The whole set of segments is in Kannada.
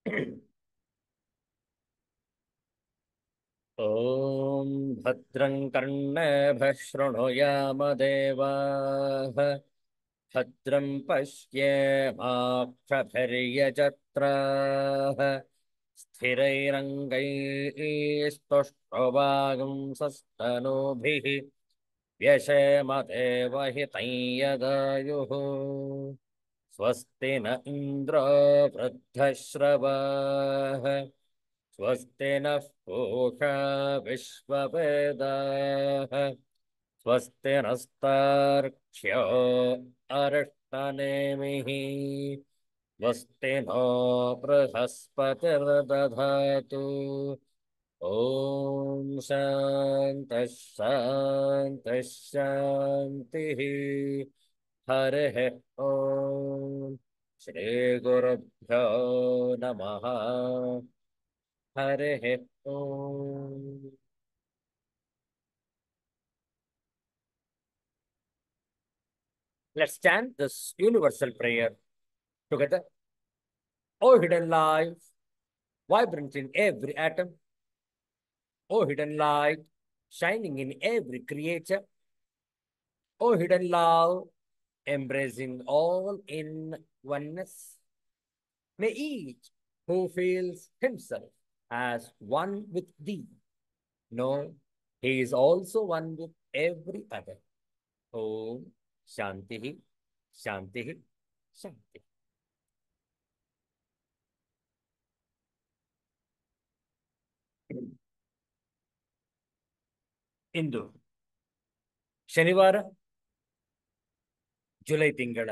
ॐ भद्रं कर्णेभिः शृणुयाम देवाः भद्रं पश्येमाक्षभिर्यजत्राः स्थिरैरङ्गैस्तुष्टुवागुंसस्तनूभिः व्यशेम देवहितं यदायुः स्वस्ति न इन्द्रो वृद्धश्रवाः स्वस्ति नः पूषा विश्ववेदाः स्वस्ति नस्तार्क्ष्यो अरिष्टनेमिः स्वस्ति नो बृहस्पतिर्दधातु ॐ शान्तः शान्तः शान्तिः हरिः ॐ श्रीगुरुभ्यो नमः हरिः ॐ Let's chant this universal prayer together. O hidden life, vibrant in every atom. O hidden light, shining in every creature. O hidden love, embracing all in oneness. May each who feels himself as one with thee know he is also one with every other. Om Shanti, Shanti, Shanti. ಇಂದು ಶನಿವಾರ ಜುಲೈ ತಿಂಗಳ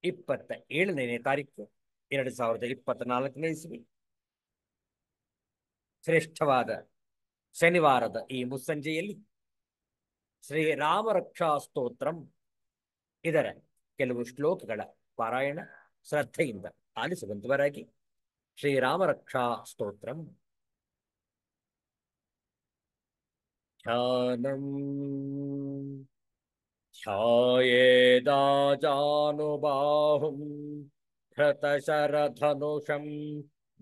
27ನೇ ತಾರೀಕು 2024ನೇ ಇಸ್ವಿ. ಶ್ರೇಷ್ಠವಾದ ಶನಿವಾರದ ಈ ಮುಸ್ಸಂಜೆಯಲ್ಲಿ ಶ್ರೀರಾಮ ರಕ್ಷಾ ಸ್ತೋತ್ರಂ ಇದರ ಕೆಲವು ಶ್ಲೋಕಗಳ ಪಾರಾಯಣ ಶ್ರದ್ಧೆಯಿಂದ ಆಲಿಸುವಂತವರಾಗಿ ಶ್ರೀರಾಮ ರಕ್ಷಾ ಸ್ತೋತ್ರಂ. ಧ್ಯಾನಂ ध्यायेदाजानुबाहुं धृतशरधनुषं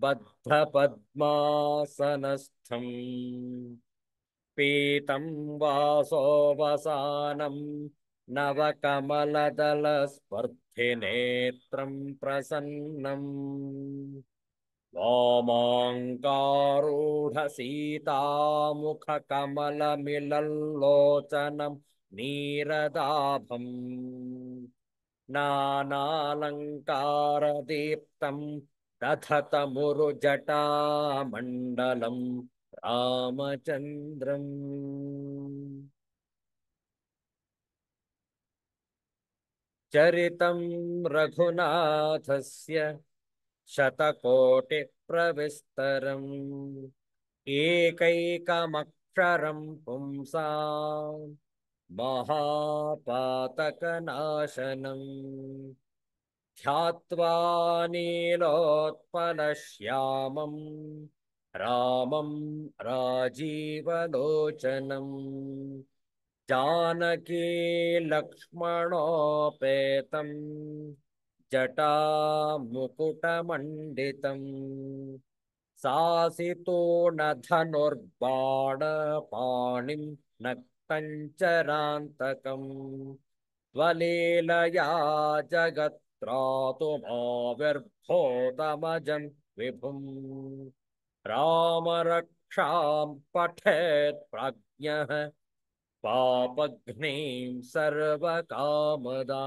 बद्धपद्मासनस्थं पीतं वासोवसानं नवकमलदलस्पर्धिनेत्रं प्रसन्नम् वामाङ्कारूढसीतामुखकमलमिलल्लोचनं नीरदाभम् नानालङ्कारदीप्तं दधतमुरुजटामण्डलं रामचन्द्रम्. चरितं रघुनाथस्य शतकोटिप्रविस्तरम् एकैकमक्षरं पुंसां महापातकनाशनम् ध्यात्वा नीलोत्पलश्यामं रामं राजीवलोचनम् जानकी लक्ष्मणोपेतं जटामुकुटमण्डितं सासितोणधनुर्बाणपाणिं नक्तञ्चरान्तकम् त्वलीलया जगत्त्रातुमाविर्भूतमजं विभुम् रामरक्षां पठेत् प्राज्ञः पापघ्नीं सर्वकामदां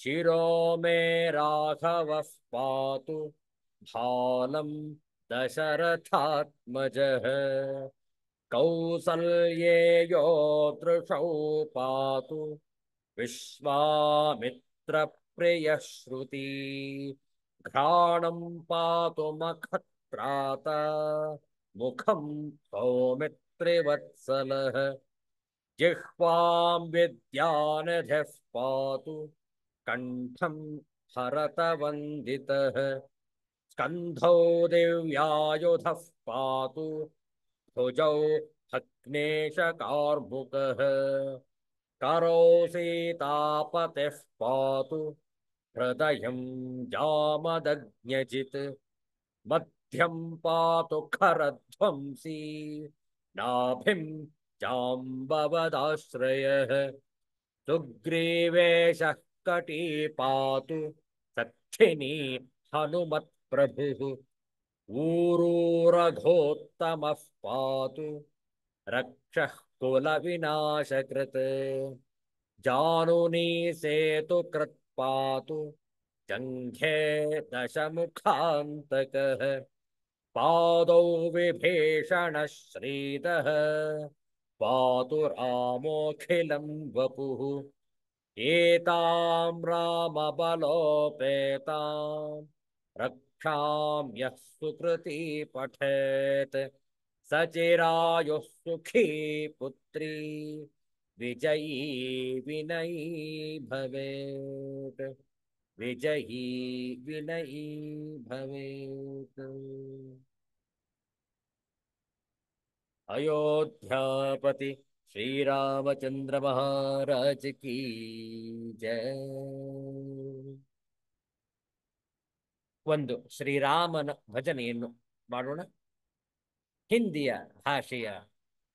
शिरो मे राघवः पातु भालं दशरथात्मजः कौसल्येयो दृशौ पातु विश्वामित्रप्रियः श्रुति घ्राणं पातु मखत्राता मुखं सौमित्रिवत्सलः जिह्वां विद्यानिधिः पातु कण्ठं भरतवन्दितः स्कन्धौ दिव्यायुधः पातु भुजौ भग्नेशकार्मुकः करौ सीतापतिः पातु हृदयं जामदग्न्यजित् मध्यं पातु खरध्वंसी नाभिं जाम्बवदाश्रयः सुग्रीवेशः कटी पातु सक्षिणी हनुमत्प्रभुः ऊरूरघोत्तमः पातु रक्षः कुलविनाशकृत् जानुनी सेतुकृत् पातु जङ्घे दशमुखान्तकः पादौ विभीषणः श्रीदः पातु रामोऽखिलं वपुः एतां रामबलोपेतां रक्षां यः सुकृती पठेत् सचिरायुः सुखी पुत्री विजयी विनयी भवेत् विजयी विनयी भवेत्। अयोध्यापति श्री रामचंद्र महाराज की जय। ಒಂದು ಶ್ರೀರಾಮನ ಭಜನೆಯನ್ನು ಮಾಡೋಣ. ಹಿಂದಿಯ ಭಾಷೆಯ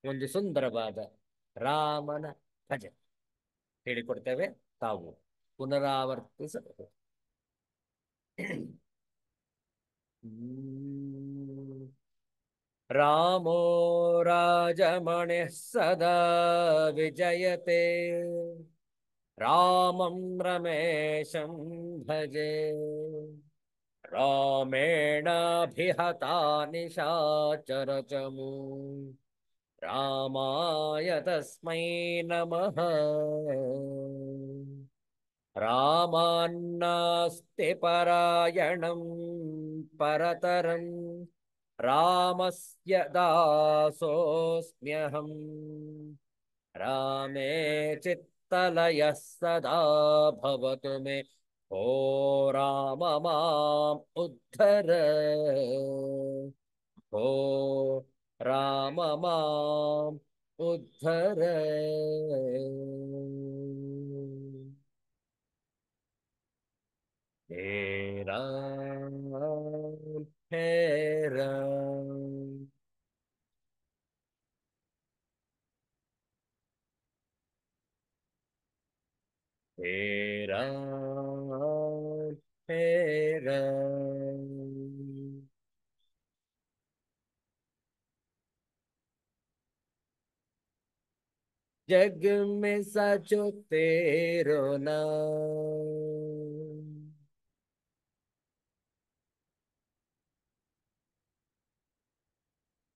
ಒಂದು ಸುಂದರವಾದ ರಾಮನ ಭಜನೆ ಹೇಳಿಕೊಡ್ತೇವೆ, ತಾವು ಪುನರಾವರ್ತಿಸಬಹುದು. रामो राजमणिः सदा विजयते रामं रमेशं भजे रामेणाभिहता निशाचरचमू रामाय तस्मै नमः। रामान्नास्ति परायणं परतरं रामस्य दासोऽस्म्यहम् रामे चित्तलयः सदा भवतु मे ओ राम माम् उद्धर ओ राम माम् उद्धर। हे राम हे राम हे राम हे राम। जग में सचो तेरो नाम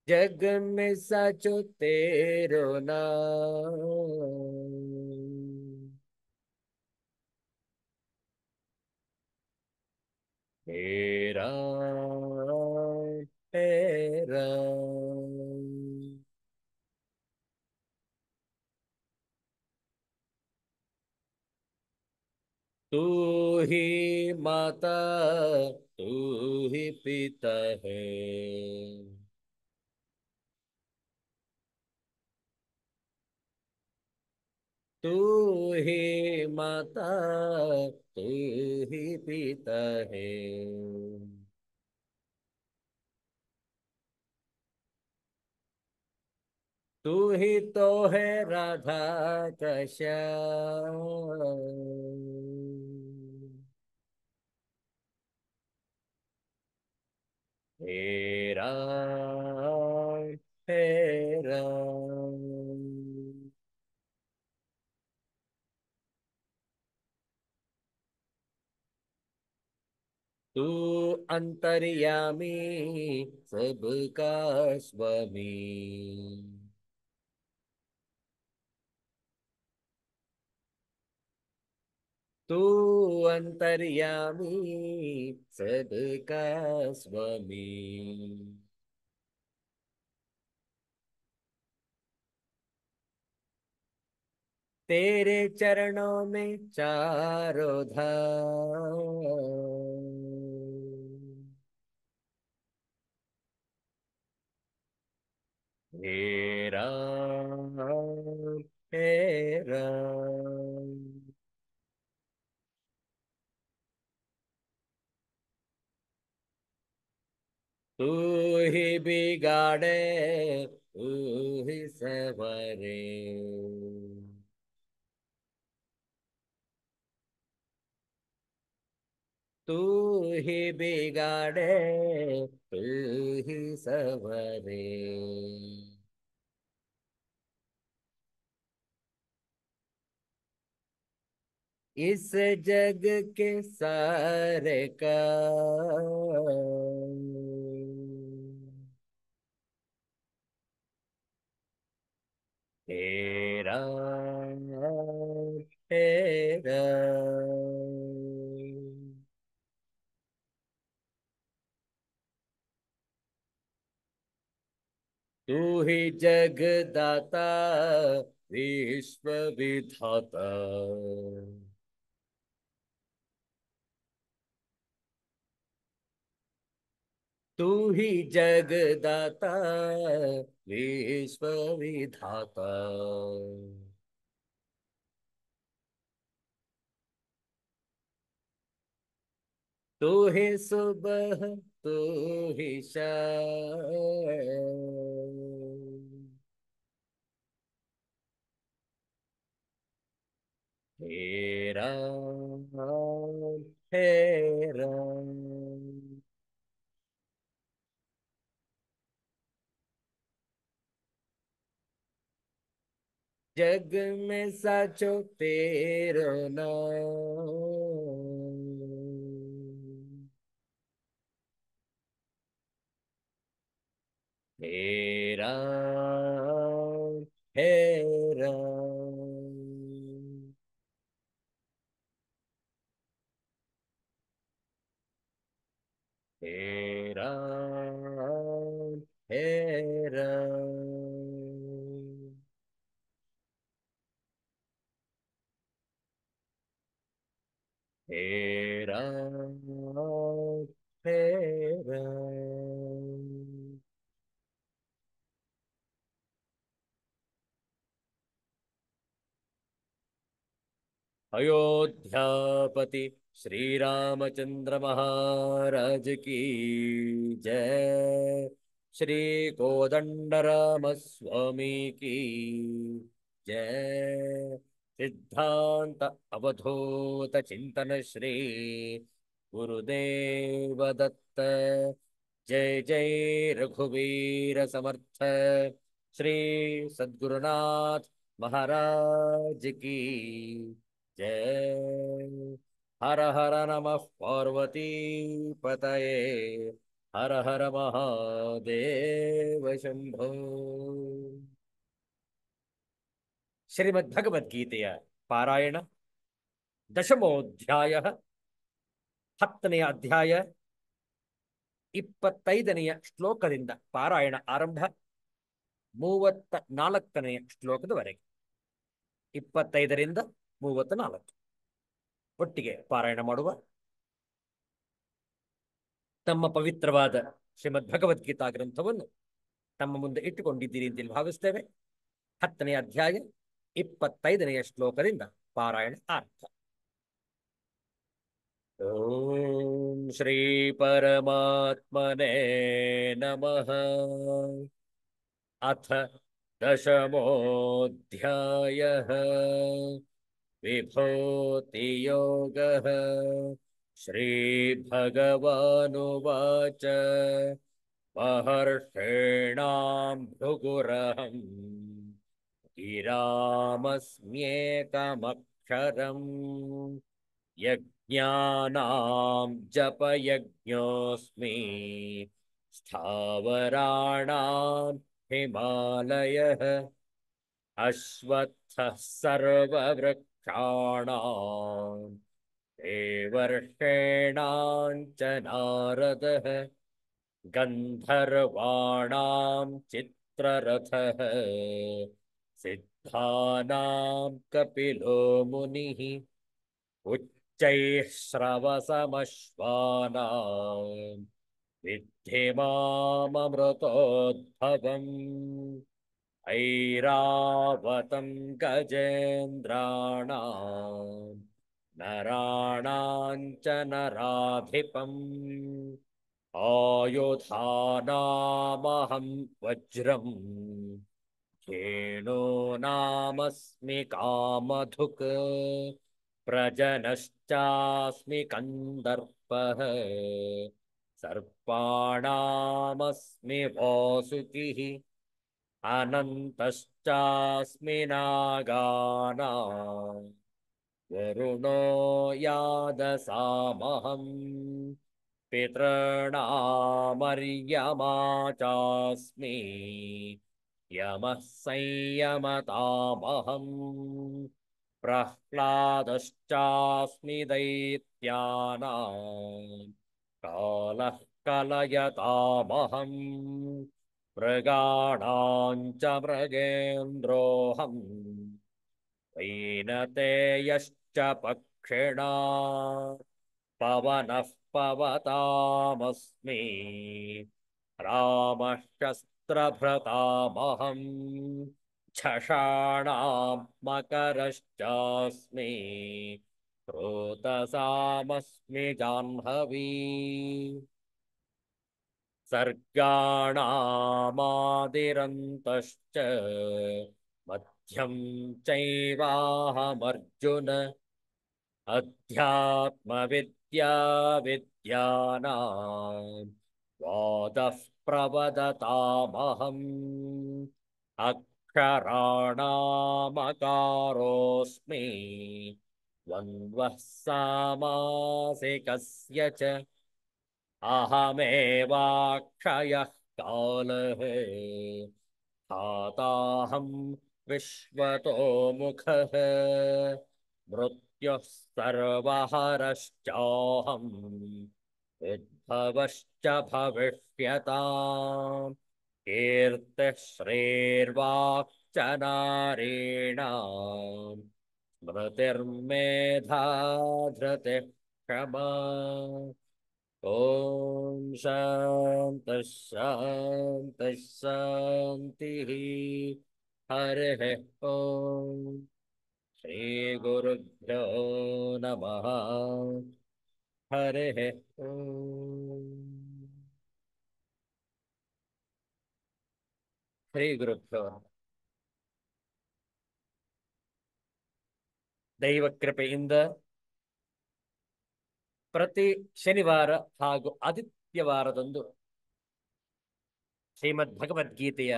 जग में सचो तेरो नाम हे राम हे राम। तू ही माता तू ही पिता है तू ही माता तू ही पिता है तू ही तो है राधा का श्याम। हे राम हे राम। तू अंतर्यामी सबका स्वामी तू अंतर्यामी सबका स्वामी। तेरे चरणों में चारों धाम हे राम हे राम। तू ही बिगाड़े तू ही संवरे। तू ही बिगाड़े तू ही संवरे। इस जग के सारे का तेरा तेरा। तू ही जगदाता विश्व विधाता। तू ही जगदाता विश्व विधाता। तू ही सुबह तू ही शाम। हे राम हे राम। जग में साचो तेरो नाम। हे राम हे राम। हे राम हे राम। हे राम हे राम। अयोध्यापति श्री रामचंद्र महाराज की जय। श्री कोदंडराम स्वामी की जय। सिद्धांत अवधूत चिंतन श्री गुरुदेव दत्त। जय जय रघुवीर समर्थ श्री सद्गुरुनाथ महाराज की जय। हर हर नमः पार्वती पतये। हर हर महादेव शंभो। ಶ್ರೀಮದ್ಭಗವದ್ಗೀತೆಯ ಪಾರಾಯಣ ದಶಮೋಧ್ಯಾಯ 10ನೇ ಅಧ್ಯಾಯ 25ನೆಯ ಶ್ಲೋಕದಿಂದ ಪಾರಾಯಣ ಆರಂಭ 34ನೆಯ ಶ್ಲೋಕದವರೆಗೆ 25ರಿಂದ 34 ಒಟ್ಟಿಗೆ ಪಾರಾಯಣ ಮಾಡುವ. ತಮ್ಮ ಪವಿತ್ರವಾದ ಶ್ರೀಮದ್ ಭಗವದ್ಗೀತಾ ಗ್ರಂಥವನ್ನು ತಮ್ಮ ಮುಂದೆ ಇಟ್ಟುಕೊಂಡಿದ್ದೀರಿ ಅಂತ ಭಾವಿಸ್ತೇವೆ. 10ನೇ ಅಧ್ಯಾಯ 25ನೆಯ ಶ್ಲೋಕದಿಂದ ಪಾರಾಯಣ ಆರಂಭ. ಓಂ ಶ್ರೀ ಪರಮಾತ್ಮನೇ ನಮಃ. ಅಥ ದಶಮೋಧ್ಯಾಯಃ ವಿಭೂತಿಯೋಗಃ. ಶ್ರೀಭಗವಾನುವಾಚ महर्षीणां भृगुरहं गिरामस्म्येकमक्षरम् यज्ञानां जपयज्ञोऽस्मि स्थावराणां हिमालयः अश्वत्थः सर्ववृक्षाणां देवर्षीणां च नारदः गन्धर्वाणां चित्ररथः सिद्धानां कपिलो मुनिः उच्चैः श्रवसमश्वानां विद्धि माममृतोद्भवम् ऐरावतं गजेन्द्राणां नराणां च नराधिपम् आयुधानामहं वज्रम् धेनो नामस्मि कामधुक् प्रजनश्चास्मि कन्दर्पः सर्पाणामस्मि वासुकिः अनन्तश्चास्मि नागानाम् वरुणो यादसामहम् पितॄणामर्यमा चास्मि यमः संयमतामहम् प्रह्लादश्चास्मि दैत्यानां कालः कलयतामहम् मृगाणां च मृगेन्द्रोऽहम् वैनतेयश्च पक्षिणा पवनः पवतामस्मि रामः शस्त्रभृतामहम् झषाणां मकरश्चास्मि स्रोतसामस्मि जाह्नवी सर्गाणामादिरन्तश्च मध्यं चैवाहमर्जुन अध्यात्मविद्या विद्यानां वादः प्रवदतामहम् अक्षराणामकारोऽस्मि द्वन्द्वः सामासिकस्य च अहमेवाक्षयः कालः धाताहं विश्वतो मुखः मृत्युः सर्वहरश्चाहम् उद्भवश्च भविष्यताम् कीर्तिः श्रीर्वाक् च नारीणाम् स्मृतिर्मेधा धृतिः क्षमा ॐ शान्तिः शान्तिः शान्तिः हरिः ॐ श्रीगुरुभ्यो नमः हरिः ॐ ಶ್ರೀಗುರುಭ್ಯೋ ದೈವ ಕೃಪೆಯಿಂದ ಪ್ರತಿ ಶನಿವಾರ ಹಾಗೂ ಆದಿತ್ಯವಾರದಂದು ಶ್ರೀಮದ್ ಭಗವದ್ಗೀತೆಯ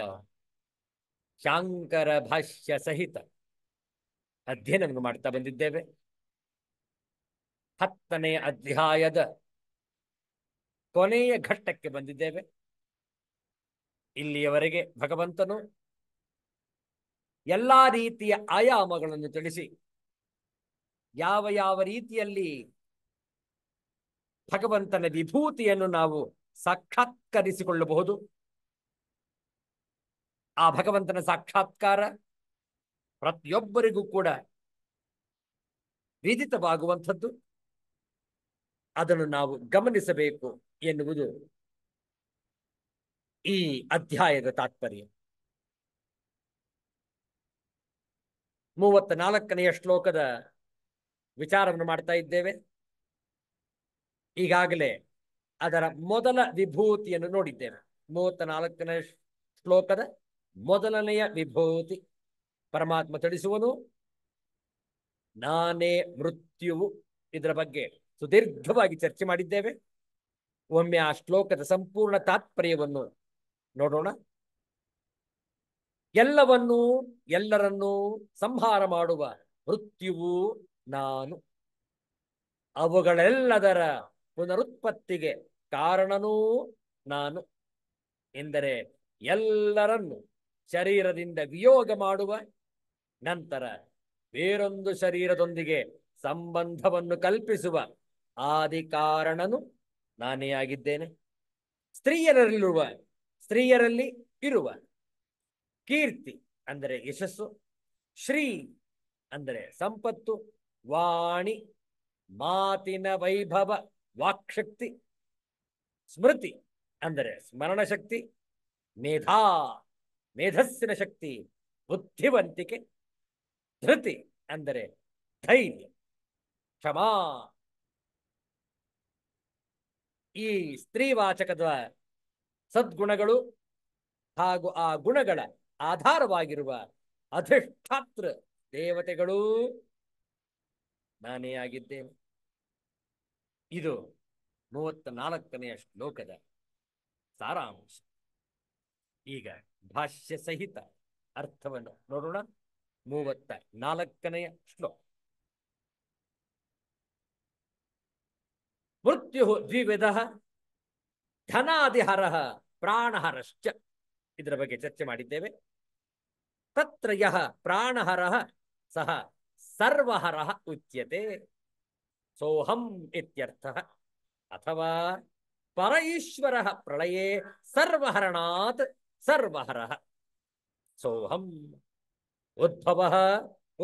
ಶಾಂಕರ ಭಾಷ್ಯ ಸಹಿತ ಅಧ್ಯಯನವನ್ನು ಮಾಡ್ತಾ ಬಂದಿದ್ದೇವೆ. 10ನೇ ಅಧ್ಯಾಯದ ಕೊನೆಯ ಘಟ್ಟಕ್ಕೆ ಬಂದಿದ್ದೇವೆ. ಇಲ್ಲಿಯವರೆಗೆ ಭಗವಂತನು ಎಲ್ಲಾ ರೀತಿಯ ಆಯಾಮಗಳನ್ನು ತಿಳಿಸಿ ಯಾವ ಯಾವ ರೀತಿಯಲ್ಲಿ ಭಗವಂತನ ವಿಭೂತಿಯನ್ನು ನಾವು ಸಾಕ್ಷಾತ್ಕರಿಸಿಕೊಳ್ಳಬಹುದು, ಆ ಭಗವಂತನ ಸಾಕ್ಷಾತ್ಕಾರ ಪ್ರತಿಯೊಬ್ಬರಿಗೂ ಕೂಡ ವಿದಿತವಾಗುವಂಥದ್ದು, ಅದನ್ನು ನಾವು ಗಮನಿಸಬೇಕು ಎನ್ನುವುದು ಈ ಅಧ್ಯಾಯದ ತಾತ್ಪರ್ಯ. 34ನೆಯ ಶ್ಲೋಕದ ವಿಚಾರವನ್ನು ಮಾಡ್ತಾ ಇದ್ದೇವೆ. ಈಗಾಗಲೇ ಅದರ ಮೊದಲ ವಿಭೂತಿಯನ್ನು ನೋಡಿದ್ದೇವೆ. 34ನೇ ಶ್ಲೋಕದ ಮೊದಲನೆಯ ವಿಭೂತಿ ಪರಮಾತ್ಮ ತಿಳಿಸುವನು ನಾನೇ ಮೃತ್ಯುವು. ಇದರ ಬಗ್ಗೆ ಸುದೀರ್ಘವಾಗಿ ಚರ್ಚೆ ಮಾಡಿದ್ದೇವೆ. ಒಮ್ಮೆ ಆ ಶ್ಲೋಕದ ಸಂಪೂರ್ಣ ತಾತ್ಪರ್ಯವನ್ನು ನೋಡೋಣ. ಎಲ್ಲವನ್ನೂ ಎಲ್ಲರನ್ನೂ ಸಂಹಾರ ಮಾಡುವ ಮೃತ್ಯುವು ನಾನು, ಅವುಗಳೆಲ್ಲದರ ಪುನರುತ್ಪತ್ತಿಗೆ ಕಾರಣನೂ ನಾನು ಎಂದರೆ ಎಲ್ಲರನ್ನು ಶರೀರದಿಂದ ವಿಯೋಗ ಮಾಡುವ ನಂತರ ಬೇರೊಂದು ಶರೀರದೊಂದಿಗೆ ಸಂಬಂಧವನ್ನು ಕಲ್ಪಿಸುವ ಆದಿ ಕಾರಣನು ನಾನೇ ಆಗಿದ್ದೇನೆ. ಸ್ತ್ರೀಯರಲ್ಲಿ ಇರುವ ಕೀರ್ತಿ ಅಂದರೆ ಯಶಸ್ಸು, ಶ್ರೀ ಅಂದರೆ ಸಂಪತ್ತು, ವಾಣಿ ಮಾತಿನ ವೈಭವ ವಾಕ್ಶಕ್ತಿ, ಸ್ಮೃತಿ ಅಂದರೆ ಸ್ಮರಣ ಶಕ್ತಿ, ಮೇಧಸ್ಸಿನ ಶಕ್ತಿ ಬುದ್ಧಿವಂತಿಕೆ, ಧೃತಿ ಅಂದರೆ ಧೈರ್ಯ, ಕ್ಷಮಾ ಈ ಸ್ತ್ರೀವಾಚಕದ ಸದ್ಗುಣಗಳು ಹಾಗೂ ಆ ಗುಣಗಳ ಆಧಾರವಾಗಿರುವ ಅಧಿಷ್ಠಾತೃ ದೇವತೆಗಳೂ ನಾನೇ ಆಗಿದ್ದೇನೆ. ಇದು 34ನೆಯ ಶ್ಲೋಕದ ಸಾರಾಂಶ. ಈಗ ಭಾಷ್ಯ ಸಹಿತ ಅರ್ಥವನ್ನು ನೋಡೋಣ. 34ನೆಯ ಶ್ಲೋಕ. ಮೃತ್ಯು ದ್ವಿವಿಧ ಧನಾದಿಹರ ಪ್ರಾಣಹರಶ್ಚ. ಇದರ ಬಗ್ಗೆ ಚರ್ಚೆ ಮಾಡಿದ್ದೇವೆ. ತತ್ರ ಯಃ ಪ್ರಾಣಹರಃ ಸಹ ಸರ್ವಹರಃ ಉಚ್ಯತೆ ಸೋಹಂ ಇತ್ಯರ್ಥಃ. ಅಥವಾ ಪರ ಈಶ್ವರಃ ಪ್ರಳಯೇ ಸರ್ವಹರಣಾತ್ ಸರ್ವಹರಃ ಸೋಹಂ. ಉದ್ಭವಃ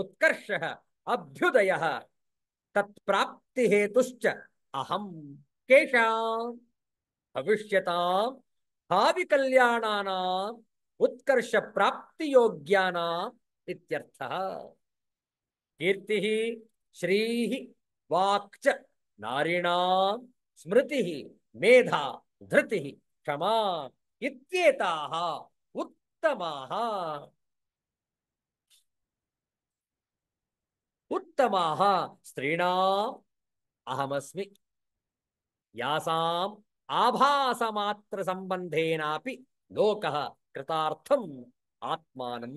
ಉತ್ಕರ್ಷಃ ಅಭ್ಯುದಯಃ ತತ್ಪ್ರಾಪ್ತಿ ಹೇತುಶ್ಚ ಅಹಂ. ಕೇಶಾಂ ಭವಿಷ್ಯತಾಂ ಭಾವಿ ಕಲ್ಯಾಣಾನಾಂ ಉತ್ಕರ್ಷ ಪ್ರಾಪ್ತಿ ಯೋಗ್ಯಾನಾಂ ಇತ್ಯರ್ಥಃ. ಕೀರ್ತಿಃ ಶ್ರೀಃ ವಾಕ್ಚ ನಾರಿಣಾಂ ಸ್ಮೃತಿಃ ಮೇಧಾ ಧೃತಿಃ ಕ್ಷಮಾ ಇತ್ಯೇತಾಃ ಉತ್ತಮಾಃ. ಉತ್ತಮಾಃ ಸ್ತ್ರೀಣಾಂ ಅಹಮಸ್ಮಿ ಯಾಸಾಂ ಆಭಾಸ ಮಾತ್ರ ಸಂಬಂಧೇನಾಪಿ ಲೋಕಃ ಕೃತಾರ್ಥಂ ಆತ್ಮಾನಂ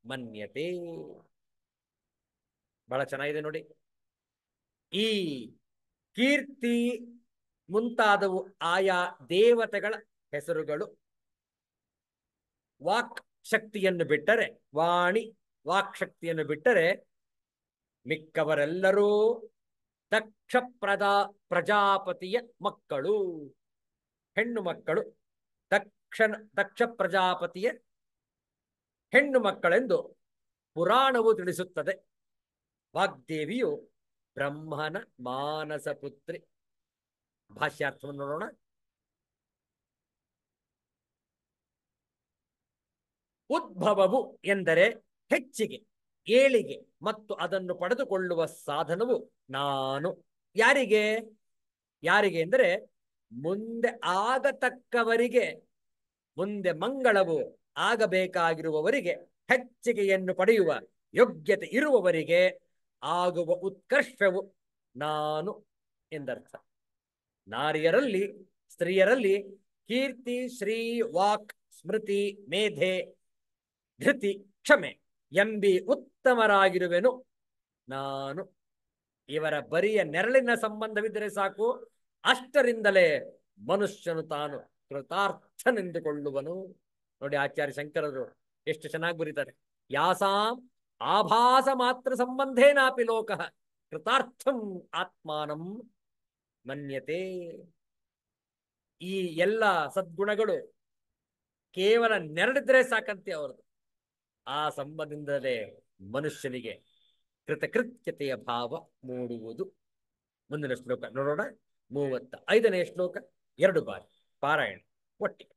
ಮನ್ಯತೆ. ಬಹಳ ಚೆನ್ನಾಗಿದೆ ನೋಡಿ. ಈ ಕೀರ್ತಿ ಮುಂತಾದವು ಆಯಾ ದೇವತೆಗಳ ಹೆಸರುಗಳು. ವಾಕ್ ಶಕ್ತಿಯನ್ನು ಬಿಟ್ಟರೆ, ವಾಣಿ ವಾಕ್ ಶಕ್ತಿಯನ್ನು ಬಿಟ್ಟರೆ ಮಿಕ್ಕವರೆಲ್ಲರೂ ದಕ್ಷ ಪ್ರಜಾಪತಿಯ ಮಕ್ಕಳು, ಹೆಣ್ಣು ಮಕ್ಕಳು. ದಕ್ಷ ಪ್ರಜಾಪತಿಯ ಹೆಣ್ಣು ಮಕ್ಕಳೆಂದು ಪುರಾಣವು ತಿಳಿಸುತ್ತದೆ. ವಾಗ್ದೇವಿಯು ಬ್ರಹ್ಮನ ಮಾನಸ ಪುತ್ರಿ. ಭಾಷ್ಯಾರ್ಥವನ್ನು ನೋಡೋಣ. ಉದ್ಭವವು ಎಂದರೆ ಹೆಚ್ಚಿಗೆ, ಏಳಿಗೆ ಮತ್ತು ಅದನ್ನು ಪಡೆದುಕೊಳ್ಳುವ ಸಾಧನವು ನಾನು. ಯಾರಿಗೆ? ಯಾರಿಗೆ ಎಂದರೆ ಮುಂದೆ ಆಗತಕ್ಕವರಿಗೆ, ಮುಂದೆ ಮಂಗಳವು ಆಗಬೇಕಾಗಿರುವವರಿಗೆ, ಹೆಚ್ಚಿಗೆಯನ್ನು ಪಡೆಯುವ ಯೋಗ್ಯತೆ ಇರುವವರಿಗೆ ಆಗುವ ಉತ್ಕರ್ಷವು ನಾನು ಎಂದರ್ಥ. ನಾರಿಯರಲ್ಲಿ, ಸ್ತ್ರೀಯರಲ್ಲಿ ಕೀರ್ತಿ, ಶ್ರೀ, ವಾಕ್, ಸ್ಮೃತಿ, ಮೇಧೆ, ಧೃತಿ, ಕ್ಷಮೆ ಎಂಬಿ ಉತ್ತಮರಾಗಿರುವೆನು ನಾನು. ಇವರ ಬರಿಯ ನೆರಳಿನ ಸಂಬಂಧವಿದ್ದರೆ ಸಾಕು, ಅಷ್ಟರಿಂದಲೇ ಮನುಷ್ಯನು ತಾನು ಕೃತಾರ್ಥನೆಂದುಕೊಳ್ಳುವನು. ನೋಡಿ, ಆಚಾರ್ಯ ಶಂಕರರು ಎಷ್ಟು ಚೆನ್ನಾಗಿ ಬರೀತಾರೆ. ಯಾಸಾಂ ಆಭಾಸ ಮಾತ್ರ ಸಂಬಂಧೇನಾಪಿ ಲೋಕಃ ಕೃತಾರ್ಥಂ ಆತ್ಮಾನಂ ಮನ್ಯತೆ. ಈ ಎಲ್ಲ ಸದ್ಗುಣಗಳು ಕೇವಲ ನೆರಳಿದ್ರೆ ಸಾಕಂತೆ ಅವರದು. ಆ ಸಂಬಂಧದಿಂದಲೇ ಮನುಷ್ಯನಿಗೆ ಕೃತಕೃತ್ಯತೆಯ ಭಾವ ಮೂಡುವುದು. ಮುಂದಿನ ಶ್ಲೋಕ ನೋಡೋಣ. 35ನೆಯ ಶ್ಲೋಕ 2 ಬಾರಿ ಪಾರಾಯಣ ಒಟ್ಟಿಗೆ.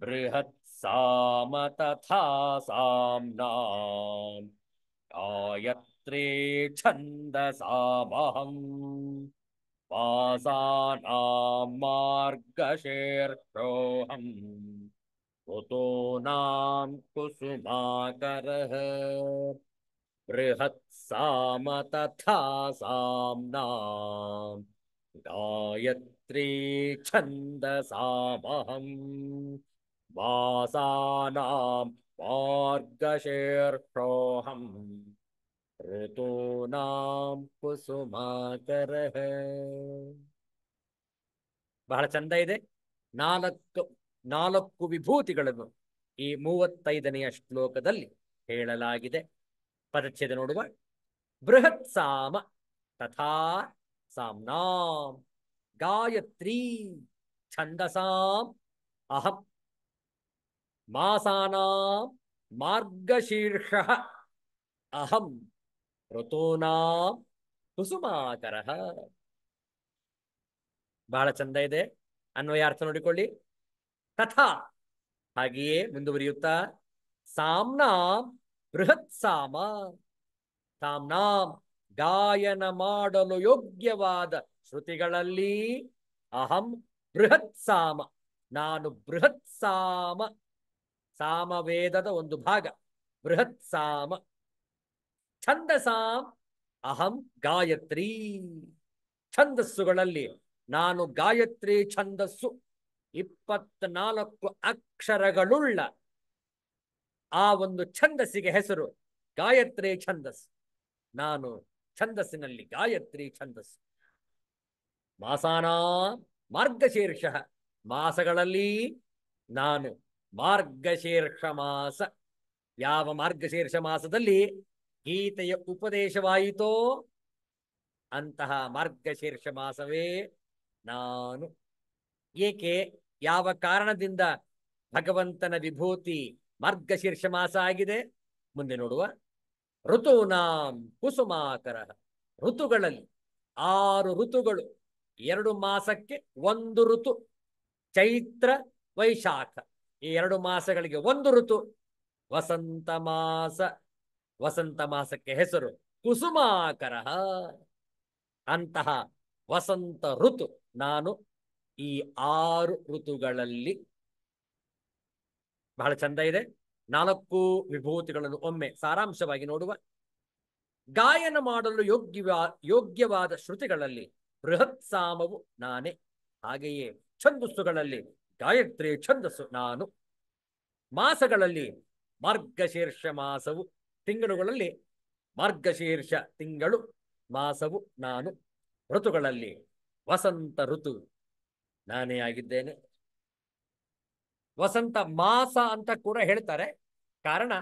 ಬೃಹತ್ ಸಾಮ ತಥಾ ಸಾಮ್ನಾಂ ಗಾಯತ್ರೇ ಛಂದಸಾಮಹಂ ವಾಸಾನಾಂ ಮಾರ್ಗಶೀರ್ಷೋಹಂ ಋತೂನಾಂ ಕುಸುಮಾಕರಃ. ಬೃಹತ್ ಸಾಮ ತಥಾ ಸಾಮ್ನಾಂ ಗಾಯತ್ರೀ ಛಂದಸಾಮಹಂ ವಾಸಾನಾಂ ಮಾರ್ಗಶೀರ್ಷೋಹಂ ಋತೂನಾಂ ಕುಸುಮಾಕರಃ. ಬಹಳ ಚಂದ ಇದೆ. ನಾಲ್ಕು ವಿಭೂತಿಗಳನ್ನು ಈ 35ನೆಯ ಶ್ಲೋಕದಲ್ಲಿ ಹೇಳಲಾಗಿದೆ. ಪದಚ್ಛೇದ ನೋಡುವ. ಬೃಹತ್ ಸಾಮ ತಥಾ ಸಾಮ್ನಾಂ ಗಾಯತ್ರೀ ಛಂದಸಾಂ ಅಹಂ ಮಾಸಾನಾಂ ಮಾರ್ಗಶೀರ್ಷಃ ಅಹಂ ಋತೂನಾಂ ಕುಸುಮಾಕರಃ. ಬಹಳ ಚಂದ ಇದೆ. ಅನ್ವಯಾರ್ಥ ನೋಡಿಕೊಳ್ಳಿ. ತಥಾ ಹಾಗೆಯೇ ಮುಂದುವರಿಯುತ್ತಾ, ಸಾಮ್ನಾಂ ಬೃಹತ್ ಸಾಮ, ಸಾಮ್ನಾಂ ಗಾಯನ ಮಾಡಲು ಯೋಗ್ಯವಾದ ಶ್ರುತಿಗಳಲ್ಲಿ ಅಹಂ ಬೃಹತ್ ಸಾಮ, ನಾನು ಬೃಹತ್ ಸಾಮ, ಸಾಮವೇದದ ಒಂದು ಭಾಗ ಬೃಹತ್ ಸಾಮ. ಛಂದಸಾಂ ಅಹಂ ಗಾಯತ್ರಿ, ಛಂದಸ್ಸುಗಳಲ್ಲಿ ನಾನು ಗಾಯತ್ರಿ ಛಂದಸ್ಸು, 24 ಅಕ್ಷರಗಳುಳ್ಳ ಆ ಒಂದು ಛಂದಸ್ಸಿಗೆ ಹೆಸರು ಗಾಯತ್ರಿ ಛಂದಸ್ಸು. ನಾನು ಛಂದಸ್ಸಿನಲ್ಲಿ ಗಾಯತ್ರಿ ಛಂದಸ್ಸು. ಮಾಸಾನ ಮಾರ್ಗಶೀರ್ಷ, ಮಾಸಗಳಲ್ಲಿ ನಾನು ಮಾರ್ಗಶೀರ್ಷ ಮಾಸ. ಯಾವ ಮಾರ್ಗಶೀರ್ಷ ಮಾಸದಲ್ಲಿ ಗೀತೆಯ ಉಪದೇಶವಾಯಿತೋ ಅಂತಹ ಮಾರ್ಗಶೀರ್ಷ ಮಾಸವೇ ನಾನು. ಏಕೆ, ಯಾವ ಕಾರಣದಿಂದ ಭಗವಂತನ ವಿಭೂತಿ ಮಾರ್ಗಶೀರ್ಷ ಮಾಸ ಆಗಿದೆ ಮುಂದೆ ನೋಡುವ. ಋತೂನಾಂ ಕುಸುಮಾಕರ, ಋತುಗಳಲ್ಲಿ 6 ಋತುಗಳು, 2 ಮಾಸಕ್ಕೆ 1 ಋತು. ಚೈತ್ರ ವೈಶಾಖ ಈ 2 ಮಾಸಗಳಿಗೆ 1 ಋತು. ವಸಂತ ಮಾಸ, ವಸಂತ ಮಾಸಕ್ಕೆ ಹೆಸರು ಕುಸುಮಾಕರ. ಅಂತಹ ವಸಂತ ಋತು ನಾನು ಈ 6 ಋತುಗಳಲ್ಲಿ. ಬಹಳ ಚಂದ ಇದೆ. 4 ವಿಭೂತಿಗಳನ್ನು ಒಮ್ಮೆ ಸಾರಾಂಶವಾಗಿ ನೋಡುವ. ಗಾಯನ ಮಾಡಲು ಯೋಗ್ಯವಾದ ಶ್ರುತಿಗಳಲ್ಲಿ ಬೃಹತ್ ಸಾಮವು ನಾನೇ. ಹಾಗೆಯೇ ಛಂದಸ್ಸುಗಳಲ್ಲಿ ಗಾಯತ್ರಿ ಛಂದಸ್ಸು ನಾನು. ಮಾಸಗಳಲ್ಲಿ ಮಾರ್ಗಶೀರ್ಷ ಮಾಸವು, ತಿಂಗಳುಗಳಲ್ಲಿ ಮಾರ್ಗಶೀರ್ಷ ತಿಂಗಳು ಮಾಸವು ನಾನು. ಋತುಗಳಲ್ಲಿ ವಸಂತ ಋತು ನಾನೇ ಆಗಿದ್ದೇನೆ. ವಸಂತ ಮಾಸ ಅಂತ ಕೂಡ ಹೇಳ್ತಾರೆ. ಕಾರಣ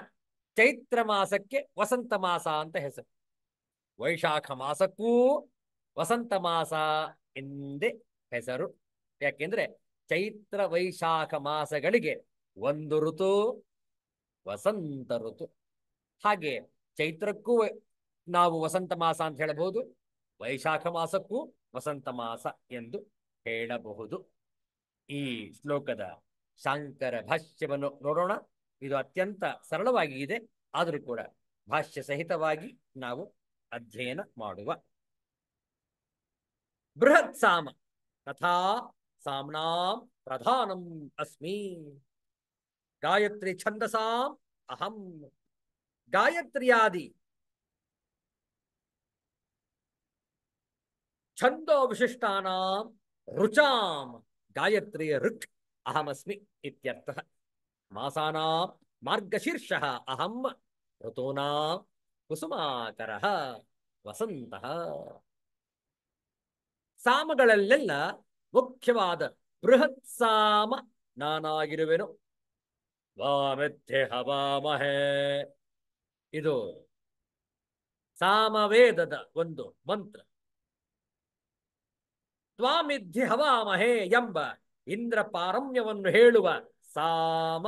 ಚೈತ್ರ ಮಾಸಕ್ಕೆ ವಸಂತ ಮಾಸ ಅಂತ ಹೆಸರು. ವೈಶಾಖ ಮಾಸಕ್ಕೂ ವಸಂತ ಮಾಸ ಎಂದೇ ಹೆಸರು. ಯಾಕೆಂದ್ರೆ ಚೈತ್ರ ವೈಶಾಖ ಮಾಸಗಳಿಗೆ 1 ಋತು ವಸಂತ ಋತು. ಹಾಗೆ ಚೈತ್ರಕ್ಕೂ ನಾವು ವಸಂತ ಮಾಸ ಅಂತ ಹೇಳಬಹುದು, ವೈಶಾಖ ಮಾಸಕ್ಕೂ ವಸಂತ ಮಾಸ ಎಂದು ಹೇಳಬಹುದು. ಈ ಶ್ಲೋಕದ ಶಾಂಕರ ಭಾಷ್ಯವನ್ನು ನೋಡೋಣ. ಇದು ಅತ್ಯಂತ ಸರಳವಾಗಿ ಇದೆ, ಆದರೂ ಕೂಡ ಭಾಷ್ಯ ಸಹಿತವಾಗಿ ನಾವು ಅಧ್ಯಯನ ಮಾಡುವ. ಬೃಹತ್ ಸಾಮ ತಥಾ ಸಾಮ್ನಾಂ ಪ್ರಧಾನಂ ಅಸ್ಮಿ. ಗಾಯತ್ರಿ ಛಂದಸಾಂ ಅಹಂ. ಗಾಯತ್ರಿಯಾದಿ ಛಂದೋ ವಿಶಿಷ್ಟಾನಾಂ ರುಚಾಂ ಗಾಯತ್ರಿ ಋಕ್ ಅಹಮಸ್ಮಿ ಇತ್ಯರ್ಥಃ. ಮಾಸಾನಾಂ ಮಾರ್ಗಶೀರ್ಷಃ ಅಹಂ, ಋತೂನಾಂ ಕುಸುಮಾಕರಃ ವಸಂತಃ. ಸಾಮಗಳಲ್ಲೆಲ್ಲ ಮುಖ್ಯವಾದ ಬೃಹತ್ ಸಾಮ ನಾನಾಗಿರುವೆನು. ವಾಮಿಥ್ಯೆ ಹವಾಮಹೇ, ಇದು ಸಾಮವೇದದ ಒಂದು ಮಂತ್ರ. ತ್ವಾಮಿಥ್ಯೆ ಹವಾಮಹೇ ಎಂಬ ಇಂದ್ರ ಪಾರಮ್ಯವನ್ನು ಹೇಳುವ ಸಾಮ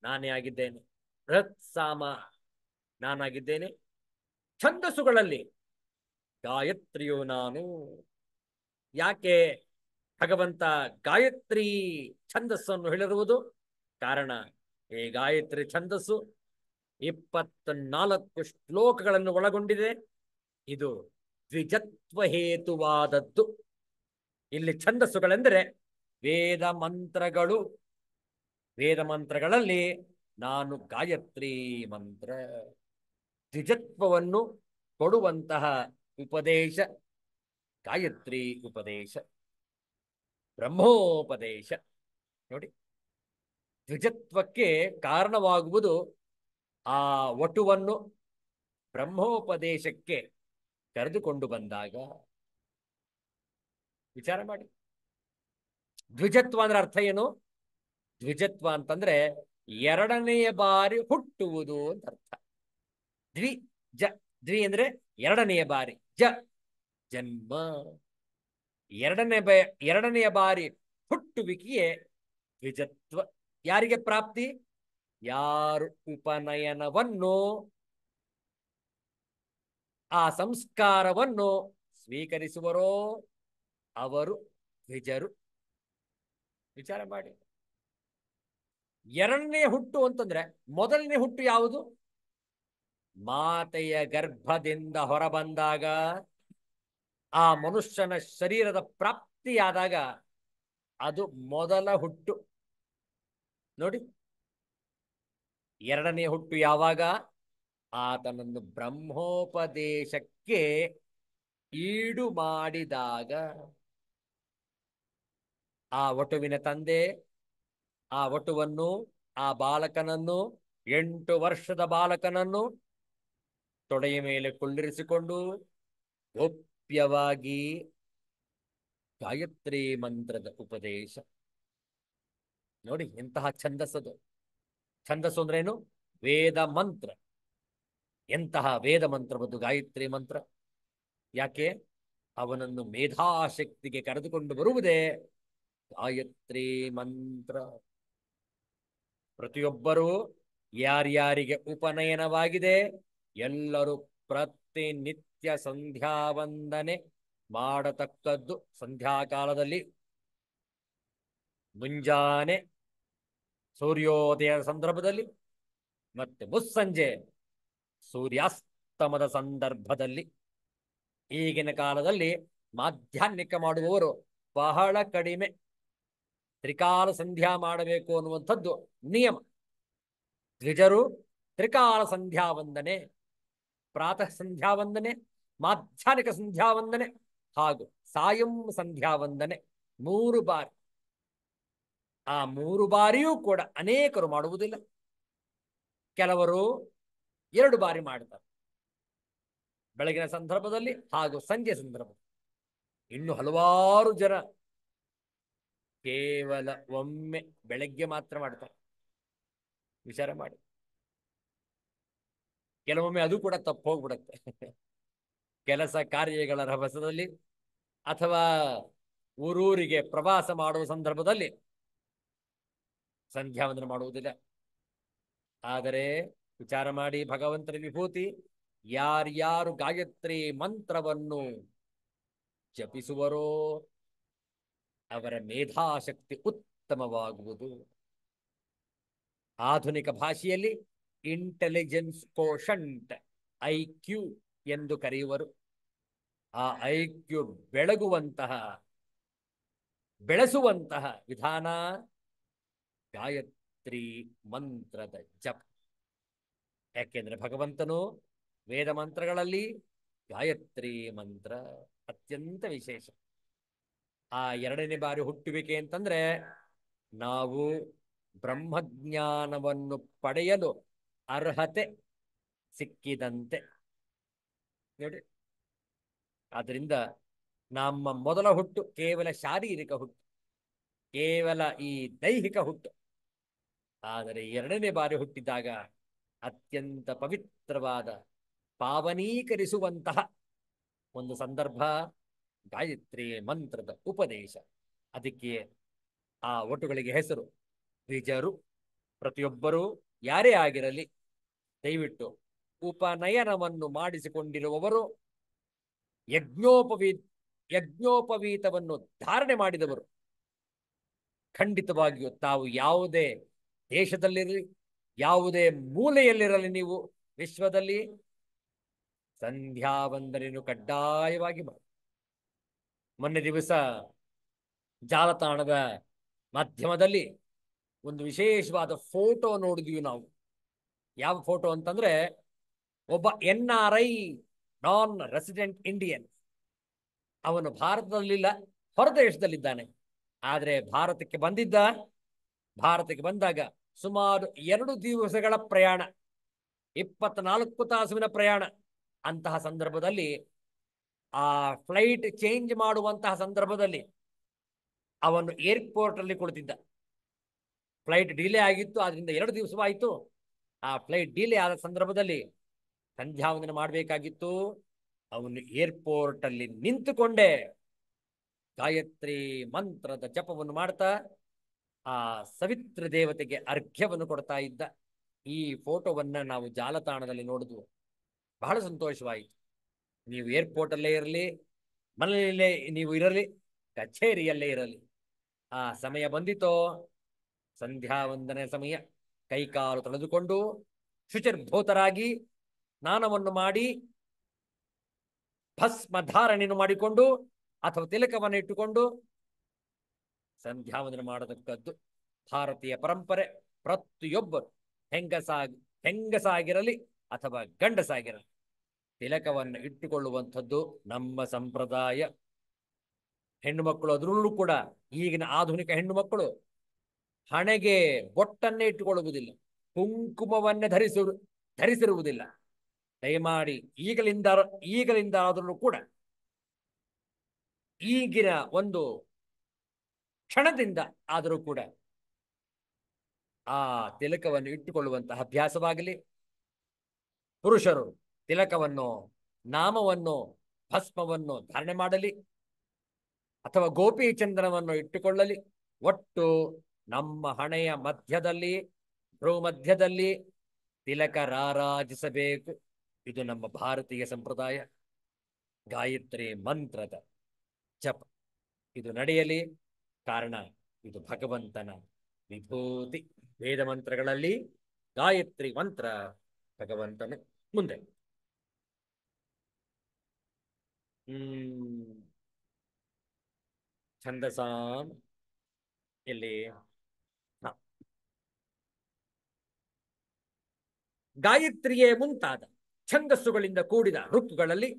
ನಾನೇ ಆಗಿದ್ದೇನೆ. ಬೃಹತ್ ಸಾಮ ನಾನಾಗಿದ್ದೇನೆ. ಛಂದಸ್ಸುಗಳಲ್ಲಿ ಗಾಯತ್ರಿಯು ನಾನು. ಯಾಕೆ ಭಗವಂತ ಗಾಯತ್ರಿ ಛಂದಸ್ಸನ್ನು ಹೇಳಿರುವುದು? ಕಾರಣ ಈ ಗಾಯತ್ರಿ ಛಂದಸ್ಸು 24 ಶ್ಲೋಕಗಳನ್ನು ಒಳಗೊಂಡಿದೆ. ಇದು ದ್ವಿಜತ್ವ ಹೇತುವಾದದ್ದು. ಇಲ್ಲಿ ಛಂದಸ್ಸುಗಳೆಂದರೆ ವೇದ ಮಂತ್ರಗಳು. ವೇದ ಮಂತ್ರಗಳಲ್ಲಿ ನಾನು ಗಾಯತ್ರಿ ಮಂತ್ರ. ದ್ವಿಜತ್ವವನ್ನು ಕೊಡುವಂತಹ ಉಪದೇಶ ಗಾಯತ್ರಿ ಉಪದೇಶ, ಬ್ರಹ್ಮೋಪದೇಶ. ನೋಡಿ, ದ್ವಿಜತ್ವಕ್ಕೆ ಕಾರಣವಾಗುವುದು ಆ ವಟುವನ್ನು ಬ್ರಹ್ಮೋಪದೇಶಕ್ಕೆ ಕರೆದುಕೊಂಡು ಬಂದಾಗ. ವಿಚಾರ ಮಾಡಿ, ದ್ವಿಜತ್ವ ಅಂದ್ರೆ ಅರ್ಥ ಏನು? ದ್ವಿಜತ್ವ ಅಂತಂದ್ರೆ 2ನೆಯ ಬಾರಿ ಹುಟ್ಟುವುದು ಅಂತ ಅರ್ಥ. ದ್ವಿ ಅಂದ್ರೆ 2ನೆಯ ಬಾರಿ, ಜನ್ಮ. 2ನೆಯ ಬಾರಿ ಹುಟ್ಟುವಿಕೆಯೇ ದ್ವಿಜತ್ವ. ಯಾರಿಗೆ ಪ್ರಾಪ್ತಿ? ಯಾರು ಉಪನಯನವನ್ನು, ಆ ಸಂಸ್ಕಾರವನ್ನು ಸ್ವೀಕರಿಸುವರೋ ಅವರು ದ್ವಿಜರು. ವಿಚಾರ ಮಾಡಿ. 2ನೇ ಹುಟ್ಟು ಅಂತಂದ್ರೆ ಮೊದಲನೇ ಹುಟ್ಟು ಯಾವುದು? ಮಾತೆಯ ಗರ್ಭದಿಂದ ಹೊರಬಂದಾಗ ಆ ಮನುಷ್ಯನ ಶರೀರದ ಪ್ರಾಪ್ತಿಯಾದಾಗ ಅದು ಮೊದಲ ಹುಟ್ಟು. ನೋಡಿ, ಎರಡನೇ ಹುಟ್ಟು ಯಾವಾಗ? ಆತನನ್ನು ಬ್ರಹ್ಮೋಪದೇಶಕ್ಕೆ ಈಡು ಮಾಡಿದಾಗ. ಆ ವಟುವಿನ ತಂದೆ ಆ ವಟುವನ್ನು, ಆ ಬಾಲಕನನ್ನು, 8 ವರ್ಷದ ಬಾಲಕನನ್ನು ತೊಡೆಯ ಮೇಲೆ ಕುಳ್ಳಿರಿಸಿಕೊಂಡು ಗೋಪ್ಯವಾಗಿ ಗಾಯತ್ರಿ ಮಂತ್ರದ ಉಪದೇಶ. ನೋಡಿ ಎಂತಹ ಛಂದಸ್ಸದು. ಛಂದಸ್ಸು ಅಂದ್ರೇನು? ವೇದ ಮಂತ್ರ. ಎಂತಹ ವೇದ ಮಂತ್ರವದು ಗಾಯತ್ರಿ ಮಂತ್ರ. ಯಾಕೆ? ಅವನನ್ನು ಮೇಧಾಶಕ್ತಿಗೆ ಕರೆದುಕೊಂಡು ಬರುವುದೇ ಗಾಯತ್ರಿ ಮಂತ್ರ. ಪ್ರತಿಯೊಬ್ಬರೂ ಯಾರ್ಯಾರಿಗೆ ಉಪನಯನವಾಗಿದೆ ಎಲ್ಲರೂ ಪ್ರತಿನಿತ್ಯ ಸಂಧ್ಯಾವಂದನೆ ಮಾಡತಕ್ಕದ್ದು. ಸಂಧ್ಯಾಕಾಲದಲ್ಲಿ ಮುಂಜಾನೆ ಸೂರ್ಯೋದಯದ ಸಂದರ್ಭದಲ್ಲಿ ಮತ್ತೆ ಮುಸ್ಸಂಜೆ ಸೂರ್ಯಾಸ್ತಮದ ಸಂದರ್ಭದಲ್ಲಿ. ಈಗಿನ ಕಾಲದಲ್ಲಿ ಮಾಧ್ಯಾಹ್ನಿಕ ಮಾಡುವವರು ಬಹಳ ಕಡಿಮೆ. ತ್ರಿಕಾಲ ಸಂಧ್ಯಾ ಮಾಡಬೇಕು ಅನ್ನುವಂಥದ್ದು ನಿಯಮ. ದ್ವಿಜರು ತ್ರಿಕಾಲ ಸಂಧ್ಯಾ ವಂದನೆ, ಪ್ರಾತಃ ಸಂಧ್ಯಾ ವಂದನೆ, ಮಾಧ್ಯಾಹ್ನಿಕ ಸಂಧ್ಯಾ ವಂದನೆ ಹಾಗೂ ಸಾಯಂ ಸಂಧ್ಯಾ ವಂದನೆ 3 ಬಾರಿ. ಆ 3 ಬಾರಿಯೂ ಕೂಡ ಅನೇಕರು ಮಾಡುವುದಿಲ್ಲ. ಕೆಲವರು 2 ಬಾರಿ ಮಾಡ್ತಾರೆ, ಬೆಳಗಿನ ಸಂದರ್ಭದಲ್ಲಿ ಹಾಗೂ ಸಂಜೆ ಸಂದರ್ಭ. ಇನ್ನು ಹಲವಾರು ಜನ ಕೇವಲ ಒಮ್ಮೆ ಬೆಳಗ್ಗೆ ಮಾತ್ರ ಮಾಡ್ತಾರೆ. ವಿಚಾರ ಮಾಡಿ. ಕೆಲವೊಮ್ಮೆ ಅದು ಕೂಡ ತಪ್ಪು ಹೋಗ್ಬಿಡುತ್ತೆ. ಕೆಲಸ ಕಾರ್ಯಗಳ ರಭಸದಲ್ಲಿ ಅಥವಾ ಊರೂರಿಗೆ ಪ್ರವಾಸ ಮಾಡುವ ಸಂದರ್ಭದಲ್ಲಿ ಸಂಧ್ಯಾವಂದನೆ ಮಾಡುವುದಿಲ್ಲ. ಆದರೆ ವಿಚಾರ ಮಾಡಿ, ಭಗವಂತನ ವಿಭೂತಿ ಯಾರ್ಯಾರು ಗಾಯತ್ರಿ ಮಂತ್ರವನ್ನು ಜಪಿಸುವರೋ ಅವರ ಮೇಧಾಶಕ್ತಿ ಉತ್ತಮವಾಗುವುದು. ಆಧುನಿಕ ಭಾಷೆಯಲ್ಲಿ ಇಂಟೆಲಿಜೆನ್ಸ್ ಕೋಶಂಟ್, IQ ಎಂದು ಕರೆಯುವರು. ಆ IQ ಬೆಳೆಸುವಂತಹ ವಿಧಾನ ಗಾಯತ್ರಿ ಮಂತ್ರದ ಜಪ. ಯಾಕೆಂದ್ರೆ ಭಗವಂತನು ವೇದ ಮಂತ್ರಗಳಲ್ಲಿ ಗಾಯತ್ರಿ ಮಂತ್ರ ಅತ್ಯಂತ ವಿಶೇಷ. ಆ 2ನೇ ಬಾರಿ ಹುಟ್ಟುವಿಕೆ ಅಂತಂದ್ರೆ ನಾವು ಬ್ರಹ್ಮಜ್ಞಾನವನ್ನು ಪಡೆಯಲು ಅರ್ಹತೆ ಸಿಕ್ಕಿದಂತೆ. ನೋಡಿ, ಆದ್ದರಿಂದ ನಮ್ಮ ಮೊದಲ ಹುಟ್ಟು ಕೇವಲ ಶಾರೀರಿಕ ಹುಟ್ಟು, ಕೇವಲ ಈ ದೈಹಿಕ ಹುಟ್ಟು. ಆದರೆ 2ನೇ ಬಾರಿ ಹುಟ್ಟಿದಾಗ ಅತ್ಯಂತ ಪವಿತ್ರವಾದ, ಪಾವನೀಕರಿಸುವಂತಹ ಒಂದು ಸಂದರ್ಭ ಗಾಯತ್ರಿ ಮಂತ್ರದ ಉಪದೇಶ. ಅದಕ್ಕೆ ಆ ಒಟುಗಳಿಗೆ ಹೆಸರು ದ್ವಿಜರು. ಪ್ರತಿಯೊಬ್ಬರೂ ಯಾರೇ ಆಗಿರಲಿ ದಯವಿಟ್ಟು ಉಪನಯನವನ್ನು ಮಾಡಿಸಿಕೊಂಡಿರುವವರು, ಯಜ್ಞೋಪವೀತವನ್ನು ಧಾರಣೆ ಮಾಡಿದವರು ಖಂಡಿತವಾಗಿಯೂ ತಾವು ಯಾವುದೇ ದೇಶದಲ್ಲಿರಲಿ, ಯಾವುದೇ ಮೂಲೆಯಲ್ಲಿರಲಿ, ನೀವು ವಿಶ್ವದಲ್ಲಿ ಸಂಧ್ಯಾವಂದನೆಯನ್ನು ಕಡ್ಡಾಯವಾಗಿ ಮಾಡಿ. ಮೊನ್ನೆ ದಿವಸ ಜಾಲತಾಣದ ಮಾಧ್ಯಮದಲ್ಲಿ ಒಂದು ವಿಶೇಷವಾದ ಫೋಟೋ ನೋಡಿದ್ವಿ ನಾವು. ಯಾವ ಫೋಟೋ ಅಂತಂದ್ರೆ, ಒಬ್ಬ NRI, ನಾನ್ ರೆಸಿಡೆಂಟ್ ಇಂಡಿಯನ್. ಅವನು ಭಾರತದಲ್ಲಿಲ್ಲ, ಹೊರದೇಶದಲ್ಲಿದ್ದಾನೆ. ಆದರೆ ಭಾರತಕ್ಕೆ ಬಂದಾಗ ಸುಮಾರು 2 ದಿವಸಗಳ ಪ್ರಯಾಣ, 24 ತಾಸುವಿನ ಪ್ರಯಾಣ. ಅಂತಹ ಸಂದರ್ಭದಲ್ಲಿ ಆ ಫ್ಲೈಟ್ ಚೇಂಜ್ ಮಾಡುವಂತಹ ಸಂದರ್ಭದಲ್ಲಿ ಅವನು ಏರ್ಪೋರ್ಟ್ ಅಲ್ಲಿ ಕುಳಿತಿದ್ದ. ಫ್ಲೈಟ್ ಡಿಲೇ ಆಗಿತ್ತು, ಆದ್ರಿಂದ 2 ದಿವಸವಾಯಿತು. ಆ ಫ್ಲೈಟ್ ಡಿಲೇ ಆದ ಸಂದರ್ಭದಲ್ಲಿ ಸಂಧ್ಯಾವಂದನೆ ಮಾಡಬೇಕಾಗಿತ್ತು. ಅವನು ಏರ್ಪೋರ್ಟ್ ಅಲ್ಲಿ ನಿಂತುಕೊಂಡೇ ಗಾಯತ್ರಿ ಮಂತ್ರದ ಜಪವನ್ನು ಮಾಡ್ತಾ ಆ ಸವಿತ್ರ ದೇವತೆಗೆ ಅರ್ಘ್ಯವನ್ನು ಕೊಡ್ತಾ ಇದ್ದ. ಈ ಫೋಟೋವನ್ನ ನಾವು ಜಾಲತಾಣದಲ್ಲಿ ನೋಡಿದ್ವು, ಬಹಳ ಸಂತೋಷವಾಯಿತು. ನೀವು ಏರ್ಪೋರ್ಟ್ ಅಲ್ಲೇ ಇರಲಿ, ಮನೆಯಲ್ಲೇ ನೀವು ಇರಲಿ, ಕಚೇರಿಯಲ್ಲೇ ಇರಲಿ, ಆ ಸಮಯ ಬಂದಿತೋ ಸಂಧ್ಯಾ ವಂದನೆ ಸಮಯ. ಕೈಕಾಲು ತೊಳೆದುಕೊಂಡು ಶುಚಿರ್ಭೂತರಾಗಿ ಸ್ನಾನವನ್ನು ಮಾಡಿ ಭಸ್ಮ ಧಾರಣೆಯನ್ನು ಮಾಡಿಕೊಂಡು ಅಥವಾ ತಿಲಕವನ್ನು ಇಟ್ಟುಕೊಂಡು ಸಂಧ್ಯಾವಂದನೆ ಮಾಡತಕ್ಕದ್ದು ಭಾರತೀಯ ಪರಂಪರೆ. ಪ್ರತಿಯೊಬ್ಬರು ಹೆಂಗಸಾಗಿರಲಿ ಅಥವಾ ಗಂಡಸಾಗಿರಲಿ ತಿಲಕವನ್ನು ಇಟ್ಟುಕೊಳ್ಳುವಂಥದ್ದು ನಮ್ಮ ಸಂಪ್ರದಾಯ. ಹೆಣ್ಣು ಮಕ್ಕಳು ಅದರಲ್ಲೂ ಕೂಡ ಈಗಿನ ಆಧುನಿಕ ಹೆಣ್ಣು ಮಕ್ಕಳು ಹಣೆಗೆ ಬೊಟ್ಟನ್ನೇ ಇಟ್ಟುಕೊಳ್ಳುವುದಿಲ್ಲ, ಕುಂಕುಮವನ್ನೇ ಧರಿಸಿರುವುದಿಲ್ಲ. ದಯಮಾಡಿ ಈಗಲಿಂದ ಆದರೂ ಕೂಡ ಈಗಿನ ಒಂದು ಕ್ಷಣದಿಂದ ಆದರೂ ಕೂಡ ಆ ತಿಲಕವನ್ನು ಇಟ್ಟುಕೊಳ್ಳುವಂತಹ ಅಭ್ಯಾಸವಾಗಲಿ. ಪುರುಷರು ತಿಲಕವನ್ನು, ನಾಮವನ್ನು, ಭಸ್ಮವನ್ನು ಧಾರಣೆ ಮಾಡಲಿ ಅಥವಾ ಗೋಪಿ ಚಂದನವನ್ನು ಇಟ್ಟುಕೊಳ್ಳಲಿ. ಒಟ್ಟು ನಮ್ಮ ಹಣೆಯ ಮಧ್ಯದಲ್ಲಿ, ಭ್ರೂಮಧ್ಯದಲ್ಲಿ ತಿಲಕ ರಾರಾಜಿಸಬೇಕು. ಇದು ನಮ್ಮ ಭಾರತೀಯ ಸಂಪ್ರದಾಯ. ಗಾಯತ್ರಿ ಮಂತ್ರದ ಜಪ ಇದು ನಡೆಯಲಿ. ಕಾರಣ ಇದು ಭಗವಂತನ ವಿಭೂತಿ. ವೇದ ಮಂತ್ರಗಳಲ್ಲಿ ಗಾಯತ್ರಿ ಮಂತ್ರ ಭಗವಂತನ ಮುಂದೆ. ಛಂದಸಾಂ ಇಲ್ಲಿ ಗಾಯತ್ರಿಯೇ ಮುಂತಾದ ಛಂದಸ್ಸುಗಳಿಂದ ಕೂಡಿದ ಋಕ್ಕುಗಳಲ್ಲಿ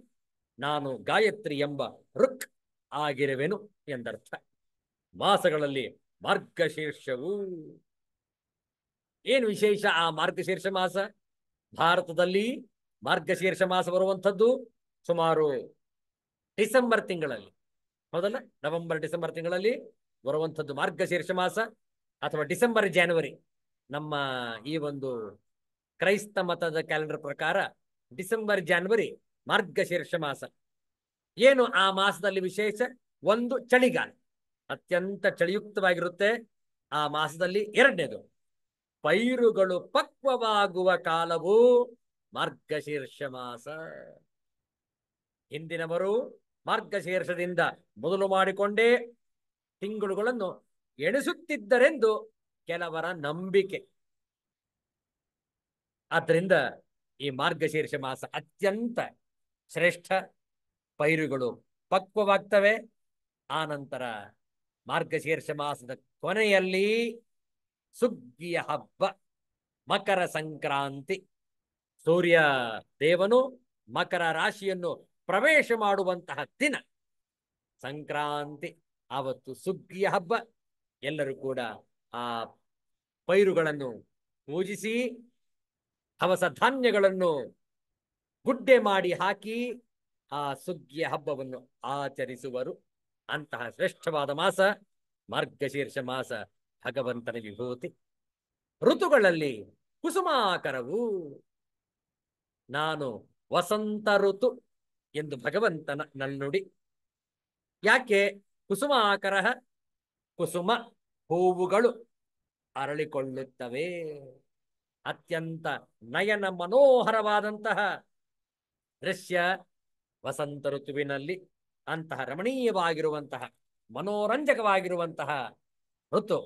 ನಾನು ಗಾಯತ್ರಿ ಎಂಬ ಋಕ್ ಆಗಿರುವೆನು ಎಂದರ್ಥ. ಮಾಸಗಳಲ್ಲಿ ಮಾರ್ಗಶೀರ್ಷವು ಏನು ವಿಶೇಷ? ಆ ಮಾರ್ಗಶೀರ್ಷ ಮಾಸ ಭಾರತದಲ್ಲಿ ಮಾರ್ಗಶೀರ್ಷ ಮಾಸ ಬರುವಂಥದ್ದು ಸುಮಾರು ಡಿಸೆಂಬರ್ ತಿಂಗಳಲ್ಲಿ, ಹೌದಲ್ಲ? ನವೆಂಬರ್ ಡಿಸೆಂಬರ್ ತಿಂಗಳಲ್ಲಿ ಬರುವಂಥದ್ದು ಮಾರ್ಗಶೀರ್ಷ ಮಾಸ ಅಥವಾ ಡಿಸೆಂಬರ್ ಜನವರಿ. ನಮ್ಮ ಈ ಒಂದು ಕ್ರೈಸ್ತ ಮತದ ಕ್ಯಾಲೆಂಡರ್ ಪ್ರಕಾರ ಡಿಸೆಂಬರ್ ಜನವರಿ ಮಾರ್ಗಶೀರ್ಷ ಮಾಸ. ಏನು ಆ ಮಾಸದಲ್ಲಿ ವಿಶೇಷ? ಒಂದು, ಚಳಿಗಾಲ ಅತ್ಯಂತ ಚಳಿಯುಕ್ತವಾಗಿರುತ್ತೆ ಆ ಮಾಸದಲ್ಲಿ. ಎರಡನೇದು, ಪೈರುಗಳು ಪಕ್ವವಾಗುವ ಕಾಲವು ಮಾರ್ಗಶೀರ್ಷ ಮಾಸ. ಹಿಂದಿನವರು ಮಾರ್ಗಶೀರ್ಷದಿಂದ ಮೊದಲು ಮಾಡಿಕೊಂಡೇ ತಿಂಗಳುಗಳನ್ನು ಎಣಿಸುತ್ತಿದ್ದರೆಂದು ಕೆಲವರ ನಂಬಿಕೆ. ಆದ್ದರಿಂದ ಈ ಮಾರ್ಗಶೀರ್ಷ ಮಾಸ ಅತ್ಯಂತ ಶ್ರೇಷ್ಠ. ಪೈರುಗಳು ಪಕ್ವವಾಗ್ತವೆ. ಆ ನಂತರ ಮಾರ್ಗಶೀರ್ಷ ಮಾಸದ ಕೊನೆಯಲ್ಲಿ ಸುಗ್ಗಿಯ ಹಬ್ಬ, ಮಕರ ಸಂಕ್ರಾಂತಿ. ಸೂರ್ಯ ದೇವನು ಮಕರ ರಾಶಿಯನ್ನು ಪ್ರವೇಶ ಮಾಡುವಂತಹ ದಿನ ಸಂಕ್ರಾಂತಿ. ಆವತ್ತು ಸುಗ್ಗಿಯ ಹಬ್ಬ. ಎಲ್ಲರೂ ಕೂಡ ಆ ಪೈರುಗಳನ್ನು ಪೂಜಿಸಿ ಹವಸ ಧಾನ್ಯಗಳನ್ನು ಗುಡ್ಡೆ ಮಾಡಿ ಹಾಕಿ ಆ ಸುಗ್ಗಿಯ ಹಬ್ಬವನ್ನು ಆಚರಿಸುವರು. ಅಂತಹ ಶ್ರೇಷ್ಠವಾದ ಮಾಸ ಮಾರ್ಗಶೀರ್ಷ ಮಾಸ, ಭಗವಂತನ ವಿಭೂತಿ. ಋತುಗಳಲ್ಲಿ ಕುಸುಮಾಕರವು. ನಾನು ವಸಂತ ಋತು ಎಂದು ಭಗವಂತನ ನಲ್ನುಡಿ. ಯಾಕೆ ಕುಸುಮಾಕರ? ಕುಸುಮ ಹೂವುಗಳು ಅರಳಿಕೊಳ್ಳುತ್ತವೆ. ಅತ್ಯಂತ ನಯನ ಮನೋಹರವಾದಂತಹ ದೃಶ್ಯ ವಸಂತ ಋತುವಿನಲ್ಲಿ. ಅಂತಹ ರಮಣೀಯವಾಗಿರುವಂತಹ ಮನೋರಂಜಕವಾಗಿರುವಂತಹ ಋತು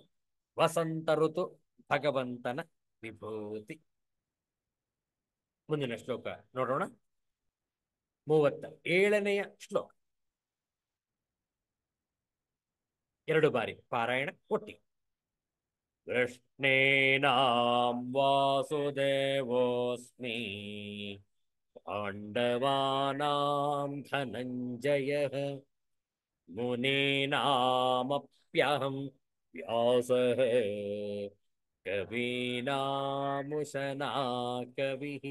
ವಸಂತ ಋತು, ಭಗವಂತನ ವಿಭೂತಿ. ಮುಂದಿನ ಶ್ಲೋಕ ನೋಡೋಣ. 37ನೆಯ ಶ್ಲೋಕ. 2 ಬಾರಿ ಪಾರಾಯಣ ಒಟ್ಟಿ. ಕೃಷ್ಣೇನಾಂ ವಾಸುದೇವೋಸ್ಮಿ ಪಾಂಡವಾನಾಂ ಧನಂಜಯಃ ಮುನೀನಾಮಪ್ಯಹಂ ವ್ಯಾಸಃ ಕವೀನಾಮುಶನಾ ಕವಿಃ.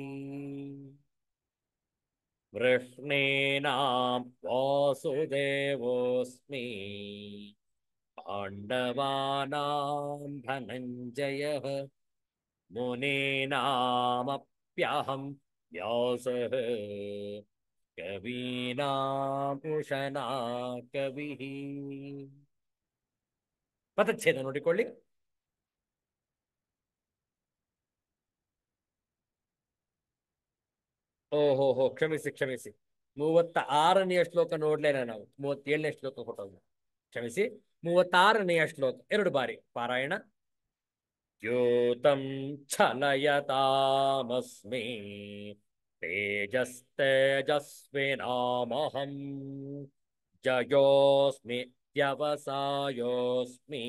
ಕೃಷ್ಣೇನಾಂ ವಾಸುದೇವೋಸ್ಮಿ ಪಾಂಡವಾನಾಂ ಧನಂಜಯಃ ಮುನೀನಾಮಪ್ಯಹಂ ವ್ಯಾಸಃ ಕವೀನಾಮುಶನಾ ಕವಿಃ. ಪದಚ್ಛೇದ ನೋಡಿಕೊಳ್ಳಿ. ಓಹೋ, ಕ್ಷಮಿಸಿ 36ನೆಯ ಶ್ಲೋಕ ನೋಡ್ಲೇನ ನಾವು. 37ನೇ ಶ್ಲೋಕ ಕೊಟ್ಟೋದು. ಕ್ಷಮಿಸಿ, 36ನೆಯ ಶ್ಲೋಕ 2 ಬಾರಿ ಪಾರಾಯಣ. ದ್ಯೂತಂ ಛಲಯತಾಮಸ್ಮಿ ತೇಜಸ್ತೇಜಸ್ವಿನಾಮಹಂ ಜಯೋಸ್ಮಿ ವ್ಯವಸಾಯೋಸ್ಮಿ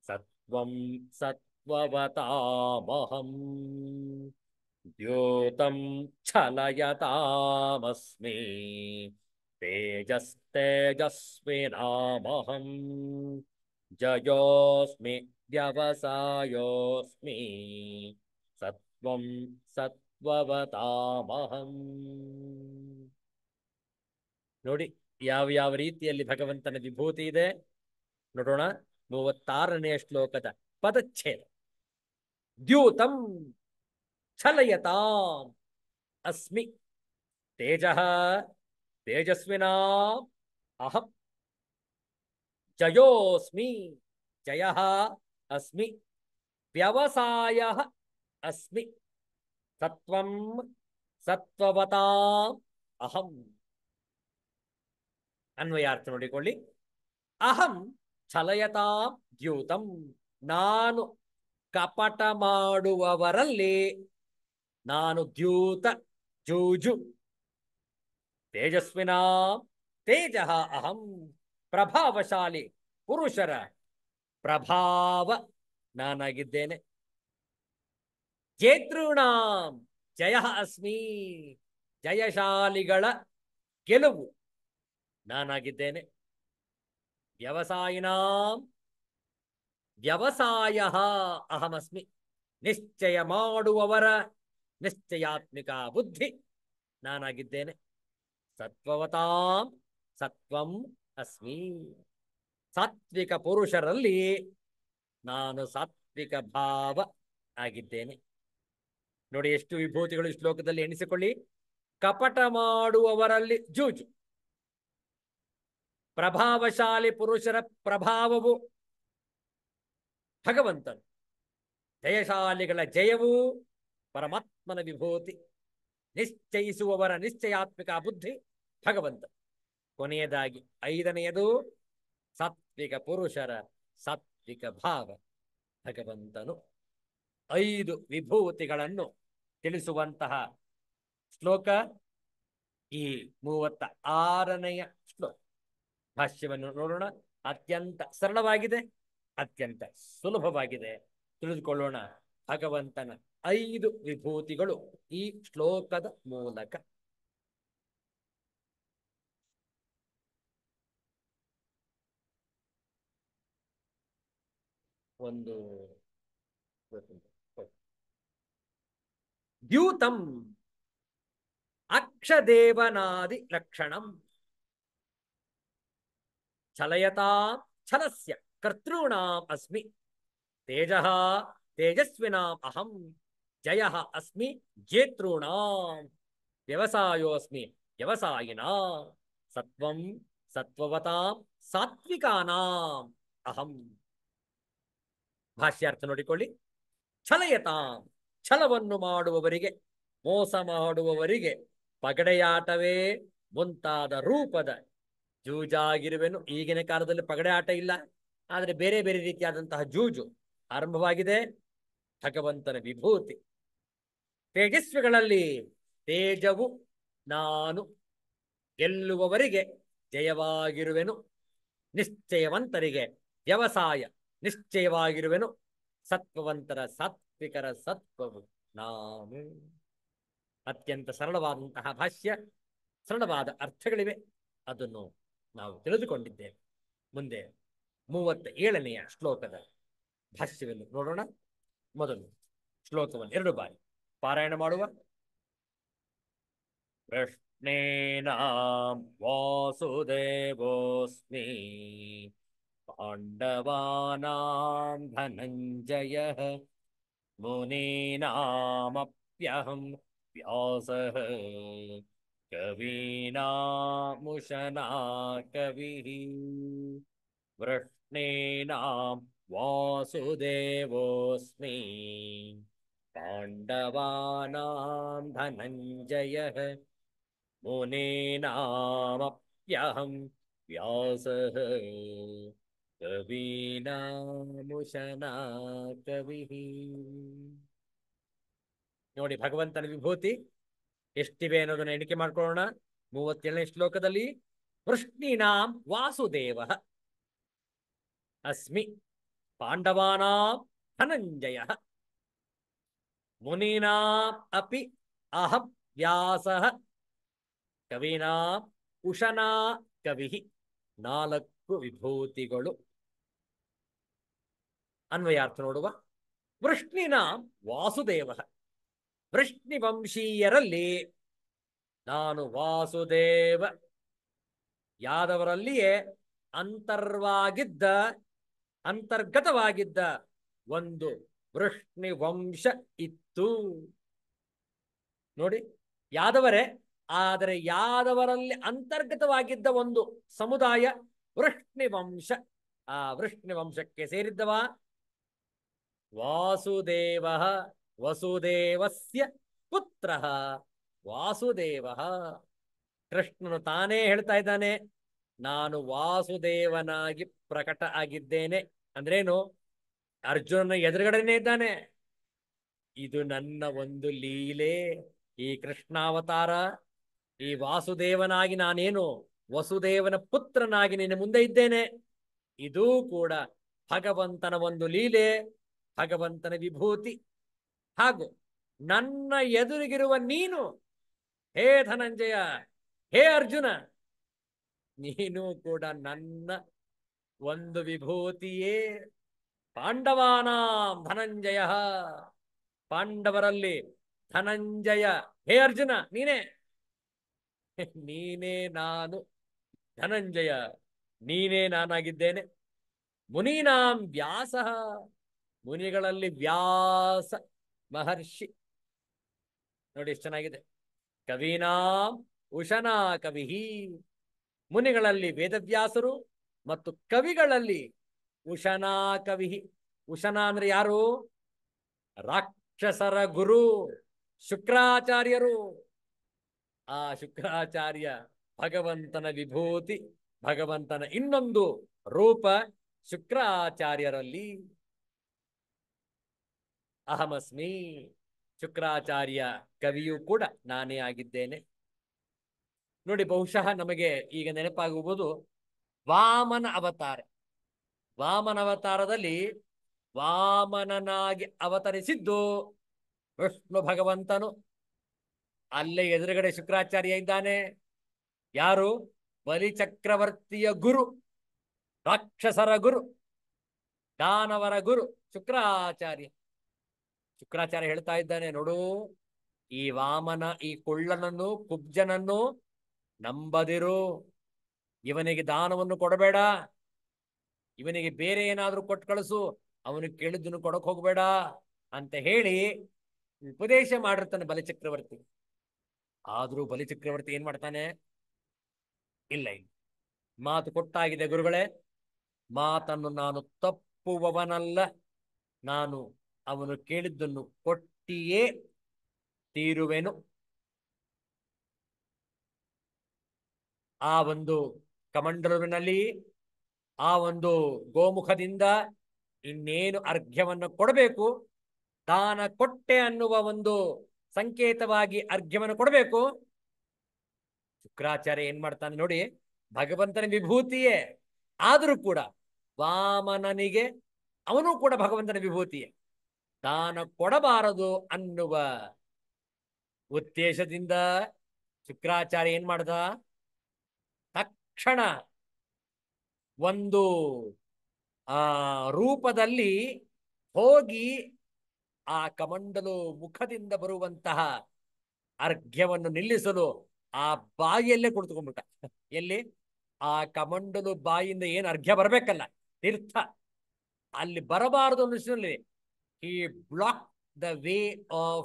ಸತ್ವಂ ಸತ್ವವತಾಮಹಂ ದ್ಯೋತಂ ಛಲಯತಾಮಸ್ಮಿ ತೇಜಸ್ತೇಜಸ್ವಿನಾಮಹಂ ಜಯೋಸ್ಮಿ ವ್ಯವಸಾಯೋಸ್ಮಿ ಸತ್ವಂ ಸತ್ವವತಾಮಹಂ. ನೋಡಿ ಯಾವ ಯಾವ ರೀತಿಯಲ್ಲಿ ಭಗವಂತನ ವಿಭೂತಿ ಇದೆ ನೋಡೋಣ. 36ನೇ ಶ್ಲೋಕದ ಪದಚ್ಛೇದ. ದ್ಯೂತಂ ಛಲಯತಾಂ ಅಸ್ಮಿ ತೇಜಃ ತೇಜಸ್ವಿನಾ ಅಹಂ ಜಯೋಸ್ಮಿ ಜಯಃ ಅಸ್ಮಿ ವ್ಯವಸಾಯಃ ಅಸ್ಮಿ ಸತ್ವಂ ಸತ್ವವತಾಂ ಅಹಂ. ಅನ್ವಯಾರ್ಥ ನೋಡಿಕೊಳ್ಳಿ. ಅಹಂ ಛಲಯತಾಂ ದ್ಯೂತಂ, ನಾನು ಕಪಟ ಮಾಡುವವರಲ್ಲಿ ನಾನು ದ್ಯೂತ ಜೂಜು. ತೇಜಸ್ವಿನಾ ತೇಜಃ ಅಹಂ, ಪ್ರಭಾವಶಾಲಿ ಪುರುಷರ ಪ್ರಭಾವ ನಾನಾಗಿದ್ದೇನೆ. ಜೇತೃಣಾಂ ಜಯ ಅಸ್ಮಿ, ಜಯಶಾಲಿಗಳ ಗೆಲುವು ನಾನಾಗಿದ್ದೇನೆ. ವ್ಯವಸಾಯಿನಾಂ ವ್ಯವಸಾಯ ಅಹಮಸ್ಮಿ, ನಿಶ್ಚಯ ಮಾಡುವವರ ನಿಶ್ಚಯಾತ್ಮಿಕ ಬುದ್ಧಿ ನಾನಾಗಿದ್ದೇನೆ. ಸತ್ವವತಾಂ ಸತ್ವಂ ಅಸ್ಮಿ, ಸಾತ್ವಿಕ ಪುರುಷರಲ್ಲಿ ನಾನು ಸಾತ್ವಿಕ ಭಾವ ಆಗಿದ್ದೇನೆ. ನೋಡಿ ಎಷ್ಟು ವಿಭೂತಿಗಳು ಈ ಶ್ಲೋಕದಲ್ಲಿ ಎಣಿಸಿಕೊಳ್ಳಿ. ಕಪಟ ಮಾಡುವವರಲ್ಲಿ ಜೂಜು, ಪ್ರಭಾವಶಾಲಿ ಪುರುಷರ ಪ್ರಭಾವವು ಭಗವಂತನು, ಜಯಶಾಲಿಗಳ ಜಯವು ಪರಮಾತ್ಮನ ವಿಭೂತಿ, ನಿಶ್ಚಯಿಸುವವರ ನಿಶ್ಚಯಾತ್ಮಿಕ ಬುದ್ಧಿ ಭಗವಂತ. ಕೊನೆಯದಾಗಿ 5ನೇಯದು ಸಾತ್ವಿಕ ಪುರುಷರ ಸಾತ್ವಿಕ ಭಾವ ಭಗವಂತನು. 5 ವಿಭೂತಿಗಳನ್ನು ತಿಳಿಸುವಂತಹ ಶ್ಲೋಕ ಈ 36ನೆಯ ಶ್ಲೋಕ. ಭಾಷ್ಯವನ್ನು ನೋಡೋಣ. ಅತ್ಯಂತ ಸರಳವಾಗಿದೆ, ಅತ್ಯಂತ ಸುಲಭವಾಗಿದೆ. ತಿಳಿದುಕೊಳ್ಳೋಣ ಭಗವಂತನ 5 ವಿಭೂತಿಗಳು ಈ ಶ್ಲೋಕದ ಮೂಲಕ. ಒಂದು ದ್ಯೂತಂ ಅಕ್ಷದೇವನಾದಿ ಲಕ್ಷಣಂ ಛಲಯತಾಂ ಛಲಸ್ಯ ಕರ್ತॄಣಾಂ ಅಸ್ಮಿ ತೇಜಃ ತೇಜಸ್ವಿನಾಂ ಅಹಂ ಜಯಃ ಅಸ್ಮಿ ಜೇತॄಣಾಂ ವ್ಯವಸಾಯೋಸ್ಮಿ ವ್ಯವಸಾಯಿನಾಂ ಸತ್ವಂ ಸತ್ವವತಾಂ ಸಾತ್ವಿಕಾನಾಂ ಅಹಂ. ಭಾಷ್ಯಾರ್ಥ ನೋಡಿಕೊಳ್ಳಿ. ಛಲಯತಾಂ, ಛಲವನ್ನು ಮಾಡುವವರಿಗೆ, ಮೋಸ ಮಾಡುವವರಿಗೆ ಪಗಡೆಯಾಟವೇ ಮುಂತಾದ ರೂಪದ ಜೂಜಾಗಿರುವೆನು. ಈಗಿನ ಕಾಲದಲ್ಲಿ ಪಗಡೆ ಆಟ ಇಲ್ಲ, ಆದರೆ ಬೇರೆ ಬೇರೆ ರೀತಿಯಾದಂತಹ ಜೂಜು ಆರಂಭವಾಗಿದೆ. ಭಗವಂತನ ವಿಭೂತಿ. ತೇಜಸ್ವಿಗಳಲ್ಲಿ ತೇಜವು ನಾನು, ಗೆಲ್ಲುವವರಿಗೆ ಜಯವಾಗಿರುವೆನು. ನಿಶ್ಚಯವಂತರಿಗೆ ವ್ಯವಸಾಯ ನಿಶ್ಚಯವಾಗಿರುವೆನು. ಸತ್ವವಂತರ ಸಾತ್ವಿಕರ ಸತ್ವವು ನಾನು. ಅತ್ಯಂತ ಸರಳವಾದಂತಹ ಭಾಷ್ಯ, ಸರಳವಾದ ಅರ್ಥಗಳಿವೆ. ಅದನ್ನು ನಾವು ತಿಳಿದುಕೊಂಡಿದ್ದೇವೆ. ಮುಂದೆ 37ನೆಯ ಶ್ಲೋಕದ ಭಾಷ್ಯವನ್ನು ನೋಡೋಣ. ಮೊದಲು ಶ್ಲೋಕವನ್ನು 2 ಬಾರಿ ಪಾರಾಯಣ ಮಾಡುವ. ಕೃಷ್ಣೇನಾಂ ವಾಸುದೇವೋಸ್ಮಿ ಪಾಂಡವಾನಾಂ ಧನಂಜಯಃ ಮುನೀನಾಮಪ್ಯಹಂ ವ್ಯಾಸಃ ಕವೀನಾಮುಶನಾ ಕವಿಃ. ವೃಷ್ಣೇನಾಂ ವಾಸುದೇವೋಸ್ಮಿ ಪಾಂಡವಾನಾಂ ಧನಂಜಯಃ ಮುನೀನಾಮಪ್ಯಹಂ ವ್ಯಾಸಃ ಕವೀನಾಮುಶನಾ ಕವಿಃ. ನೋಡಿ ಭಗವಂತನ ವಿಭೂತಿ ಎಷ್ಟಿವೆ ಅನ್ನೋದನ್ನ ಎಣಿಕೆ ಮಾಡ್ಕೊಳ್ಳೋಣ. 37ನೇ ಶ್ಲೋಕದಲ್ಲಿ ವೃಷ್ಣೀನಾಂ ವಾಸುದೇವ ಅಸ್ಮಿ ಪಾಂಡವಾನಾಂ ಧನಂಜಯ ಮುನೀನಾಂ ಅಪಿ ಅಹಂ ವ್ಯಾಸಃ ಕವೀನಾಂ ಉಶನಾ ಕವಿ. 4 ವಿಭೂತಿಗಳು. ಅನ್ವಯಾರ್ಥ ನೋಡುವ. ವೃಷ್ಣಿನಾಂ ವಾಸುದೇವ, ವೃಷ್ಣಿವಂಶೀಯರಲ್ಲಿ ನಾನು ವಾಸುದೇವ, ಯಾದವರಲ್ಲಿಯೇ ಅಂತರ್ಗತವಾಗಿದ್ದ ಒಂದು ವೃಷ್ಣಿವಂಶ ಇತ್ತು. ನೋಡಿ, ಯಾದವರೇ, ಆದರೆ ಯಾದವರಲ್ಲಿ ಅಂತರ್ಗತವಾಗಿದ್ದ ಒಂದು ಸಮುದಾಯ ವೃಷ್ಣಿವಂಶ. ಆ ವೃಷ್ಣಿವಂಶಕ್ಕೆ ಸೇರಿದ್ದವ ವಾಸುದೇವ, ವಸುದೇವಸ್ಯ ಪುತ್ರ ವಾಸುದೇವ. ಕೃಷ್ಣನು ತಾನೇ ಹೇಳ್ತಾ ಇದ್ದಾನೆ, ನಾನು ವಾಸುದೇವನಾಗಿ ಪ್ರಕಟ ಆಗಿದ್ದೇನೆ. ಅಂದ್ರೇನು? ಅರ್ಜುನನ ಎದುರುಗಡೆನೇ ಇದ್ದಾನೆ. ಇದು ನನ್ನ ಒಂದು ಲೀಲೆ. ಈ ಕೃಷ್ಣಾವತಾರ, ಈ ವಾಸುದೇವನಾಗಿ ನಾನೇನು ವಸುದೇವನ ಪುತ್ರನಾಗಿ ನಿನ್ನ ಮುಂದೆ ಇದ್ದೇನೆ. ಇದೂ ಕೂಡ ಭಗವಂತನ ಒಂದು ಲೀಲೆ, ಭಗವಂತನ ವಿಭೂತಿ. ಹಾಗೂ ನನ್ನ ಎದುರಿಗಿರುವ ನೀನು, ಹೇ ಧನಂಜಯ, ಹೇ ಅರ್ಜುನ, ನೀನು ಕೂಡ ನನ್ನ ಒಂದು ವಿಭೂತಿಯೇ. ಪಾಂಡವಾನಾಂ ಧನಂಜಯ, ಪಾಂಡವರಲ್ಲಿ ಧನಂಜಯ. ಹೇ ಅರ್ಜುನ, ನೀನೇ ನಾನು ಧನಂಜಯ, ನೀನೇ ನಾನಾಗಿದ್ದೇನೆ. ಮುನೀನಾಂ ವ್ಯಾಸ, ಮುನಿಗಳಲ್ಲಿ ವ್ಯಾಸ ಮಹರ್ಷಿ. ನೋಡಿ ಎಷ್ಟು ಚೆನ್ನಾಗಿದೆ. ಕವೀನಾಂ ಉಶನಾ ಕವಿ, ಮುನಿಗಳಲ್ಲಿ ವೇದವ್ಯಾಸರು ಮತ್ತು ಕವಿಗಳಲ್ಲಿ ಉಶನಾ ಕವಿ. ಉಶನಾ ಅಂದ್ರೆ ಯಾರು? ರಾಕ್ಷಸರ ಗುರು ಶುಕ್ರಾಚಾರ್ಯರು. ಆ ಶುಕ್ರಾಚಾರ್ಯ ಭಗವಂತನ ವಿಭೂತಿ, ಭಗವಂತನ ಇನ್ನೊಂದು ರೂಪ ಶುಕ್ರಾಚಾರ್ಯರಲ್ಲಿ. ಅಹಮಸ್ಮಿ, ಶುಕ್ರಾಚಾರ್ಯ ಕವಿಯೂ ಕೂಡ ನಾನೇ ಆಗಿದ್ದೇನೆ. ನೋಡಿ, ಬಹುಶಃ ನಮಗೆ ಈಗ ನೆನಪಾಗುವುದು ವಾಮನ ಅವತಾರ. ವಾಮನ ಅವತಾರದಲ್ಲಿ ವಾಮನನಾಗಿ ಅವತರಿಸಿದ್ದು ವಿಷ್ಣು ಭಗವಂತನು. ಅಲ್ಲೇ ಎದುರುಗಡೆ ಶುಕ್ರಾಚಾರ್ಯ ಇದ್ದಾನೆ. ಯಾರು? ಬಲಿಚಕ್ರವರ್ತಿಯ ಗುರು, ರಾಕ್ಷಸರ ಗುರು, ದಾನವರ ಗುರು ಶುಕ್ರಾಚಾರ್ಯ. ಶುಕ್ರಾಚಾರ್ಯ ಹೇಳ್ತಾ ಇದ್ದಾನೆ, ನೋಡು, ಈ ವಾಮನ, ಈ ಕುಳ್ಳನನ್ನು, ಕುಬ್ಜನನ್ನು ನಂಬದಿರು. ಇವನಿಗೆ ದಾನವನ್ನು ಕೊಡಬೇಡ, ಇವನಿಗೆ ಬೇರೆ ಏನಾದ್ರೂ ಕೊಟ್ಟು ಕಳಿಸು, ಅವನಿಗೆ ಕೇಳಿದ್ದನ್ನು ಕೊಡಕ್ ಹೋಗ್ಬೇಡ ಅಂತ ಹೇಳಿ ಉಪದೇಶ ಮಾಡಿರ್ತಾನೆ ಬಲಿಚಕ್ರವರ್ತಿ. ಆದ್ರೂ ಬಲಿಚಕ್ರವರ್ತಿ ಏನ್ ಮಾಡ್ತಾನೆ? ಇಲ್ಲ, ಮಾತು ಕೊಟ್ಟಾಗಿದೆ ಗುರುಗಳೇ, ಮಾತನ್ನು ನಾನು ತಪ್ಪುವವನಲ್ಲ, ನಾನು ಅವನು ಕೇಳಿದ್ದನ್ನು ಕೊಟ್ಟಿಯೇ ತೀರುವೆನು. ಆ ಒಂದು ಕಮಂಡಲುವಿನಲ್ಲಿ, ಆ ಒಂದು ಗೋಮುಖದಿಂದ ಇನ್ನೇನು ಅರ್ಘ್ಯವನ್ನು ಕೊಡಬೇಕು, ದಾನ ಕೊಟ್ಟೆ ಅನ್ನುವ ಒಂದು ಸಂಕೇತವಾಗಿ ಅರ್ಘ್ಯವನ್ನು ಕೊಡಬೇಕು. ಶುಕ್ರಾಚಾರ್ಯ ಏನ್ ಮಾಡ್ತಾನೆ ನೋಡಿ, ಭಗವಂತನ ವಿಭೂತಿಯೇ ಆದರೂ ಕೂಡ ವಾಮನನಿಗೆ ಅವನು ಕೂಡ ಭಗವಂತನ ವಿಭೂತಿಯೇ, ದಾನ ಕೊಡಬಾರದು ಅನ್ನುವ ಉದ್ದೇಶದಿಂದ ಶುಕ್ರಾಚಾರ್ಯ ಏನ್ ಮಾಡ್ದ? ತಕ್ಷಣ ಒಂದು ರೂಪದಲ್ಲಿ ಹೋಗಿ ಆ ಕಮಂಡಲು ಮುಖದಿಂದ ಬರುವಂತಹ ಅರ್ಘ್ಯವನ್ನು ನಿಲ್ಲಿಸಲು ಆ ಬಾಯಿಯಲ್ಲೇ ಕುಳಿತುಕೊಂಡ್ಬಿಟ್ಟ. ಎಲ್ಲಿ? ಆ ಕಮಂಡಲು ಬಾಯಿಯಿಂದ ಏನು ಅರ್ಘ್ಯ ಬರಬೇಕಲ್ಲ, ತೀರ್ಥ, ಅಲ್ಲಿ ಬರಬಾರದು ಅನ್ನಿಸಿನಲ್ಲಿ he blocked the way of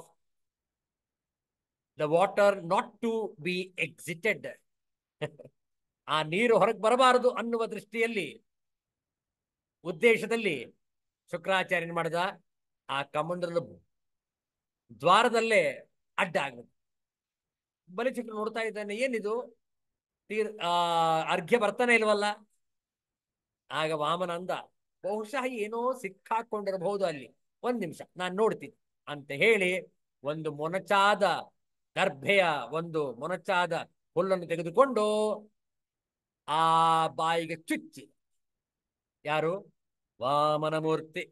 the water not to be exited. ಆ ನೀರು ಹೊರಗೆ ಬರಬಾರದು ಅನ್ನುವ ದೃಷ್ಟಿಯಲ್ಲಿ, ಉದ್ದೇಶದಲ್ಲಿ ಶುಕ್ರಾಚಾರ್ಯನ್ ಮಾಡಿದ, ಆ ಕಮಂಡಲ ದ್ವಾರದಲ್ಲೇ ಅಡ್ಡ ಆಗ್ಬೇಕು. ಬಲಿಚಕ್ರ ನೋಡ್ತಾ ಇದ್ದಾನೆ, ಏನಿದು ಅರ್ಘ್ಯ ಬರ್ತಾನೆ ಇಲ್ವಲ್ಲ. ಆಗ ವಾಮನ ಅಂದ, ಬಹುಶಃ ಏನೋ ಸಿಕ್ಕಾಕೊಂಡಿರಬಹುದು ಅಲ್ಲಿ, ಒಂದ್ ನಿಮಿಷ ನಾನು ನೋಡ್ತೀನಿ ಅಂತ ಹೇಳಿ ಒಂದು ಮೊನಚಾದ ದರ್ಭೆಯ ಒಂದು ಮೊನಚಾದ ಹುಲ್ಲನ್ನು ತೆಗೆದುಕೊಂಡು ಆ ಬಾಯಿಗೆ ಚುಚ್ಚಿ. ಯಾರು? ವಾಮನ ಮೂರ್ತಿ.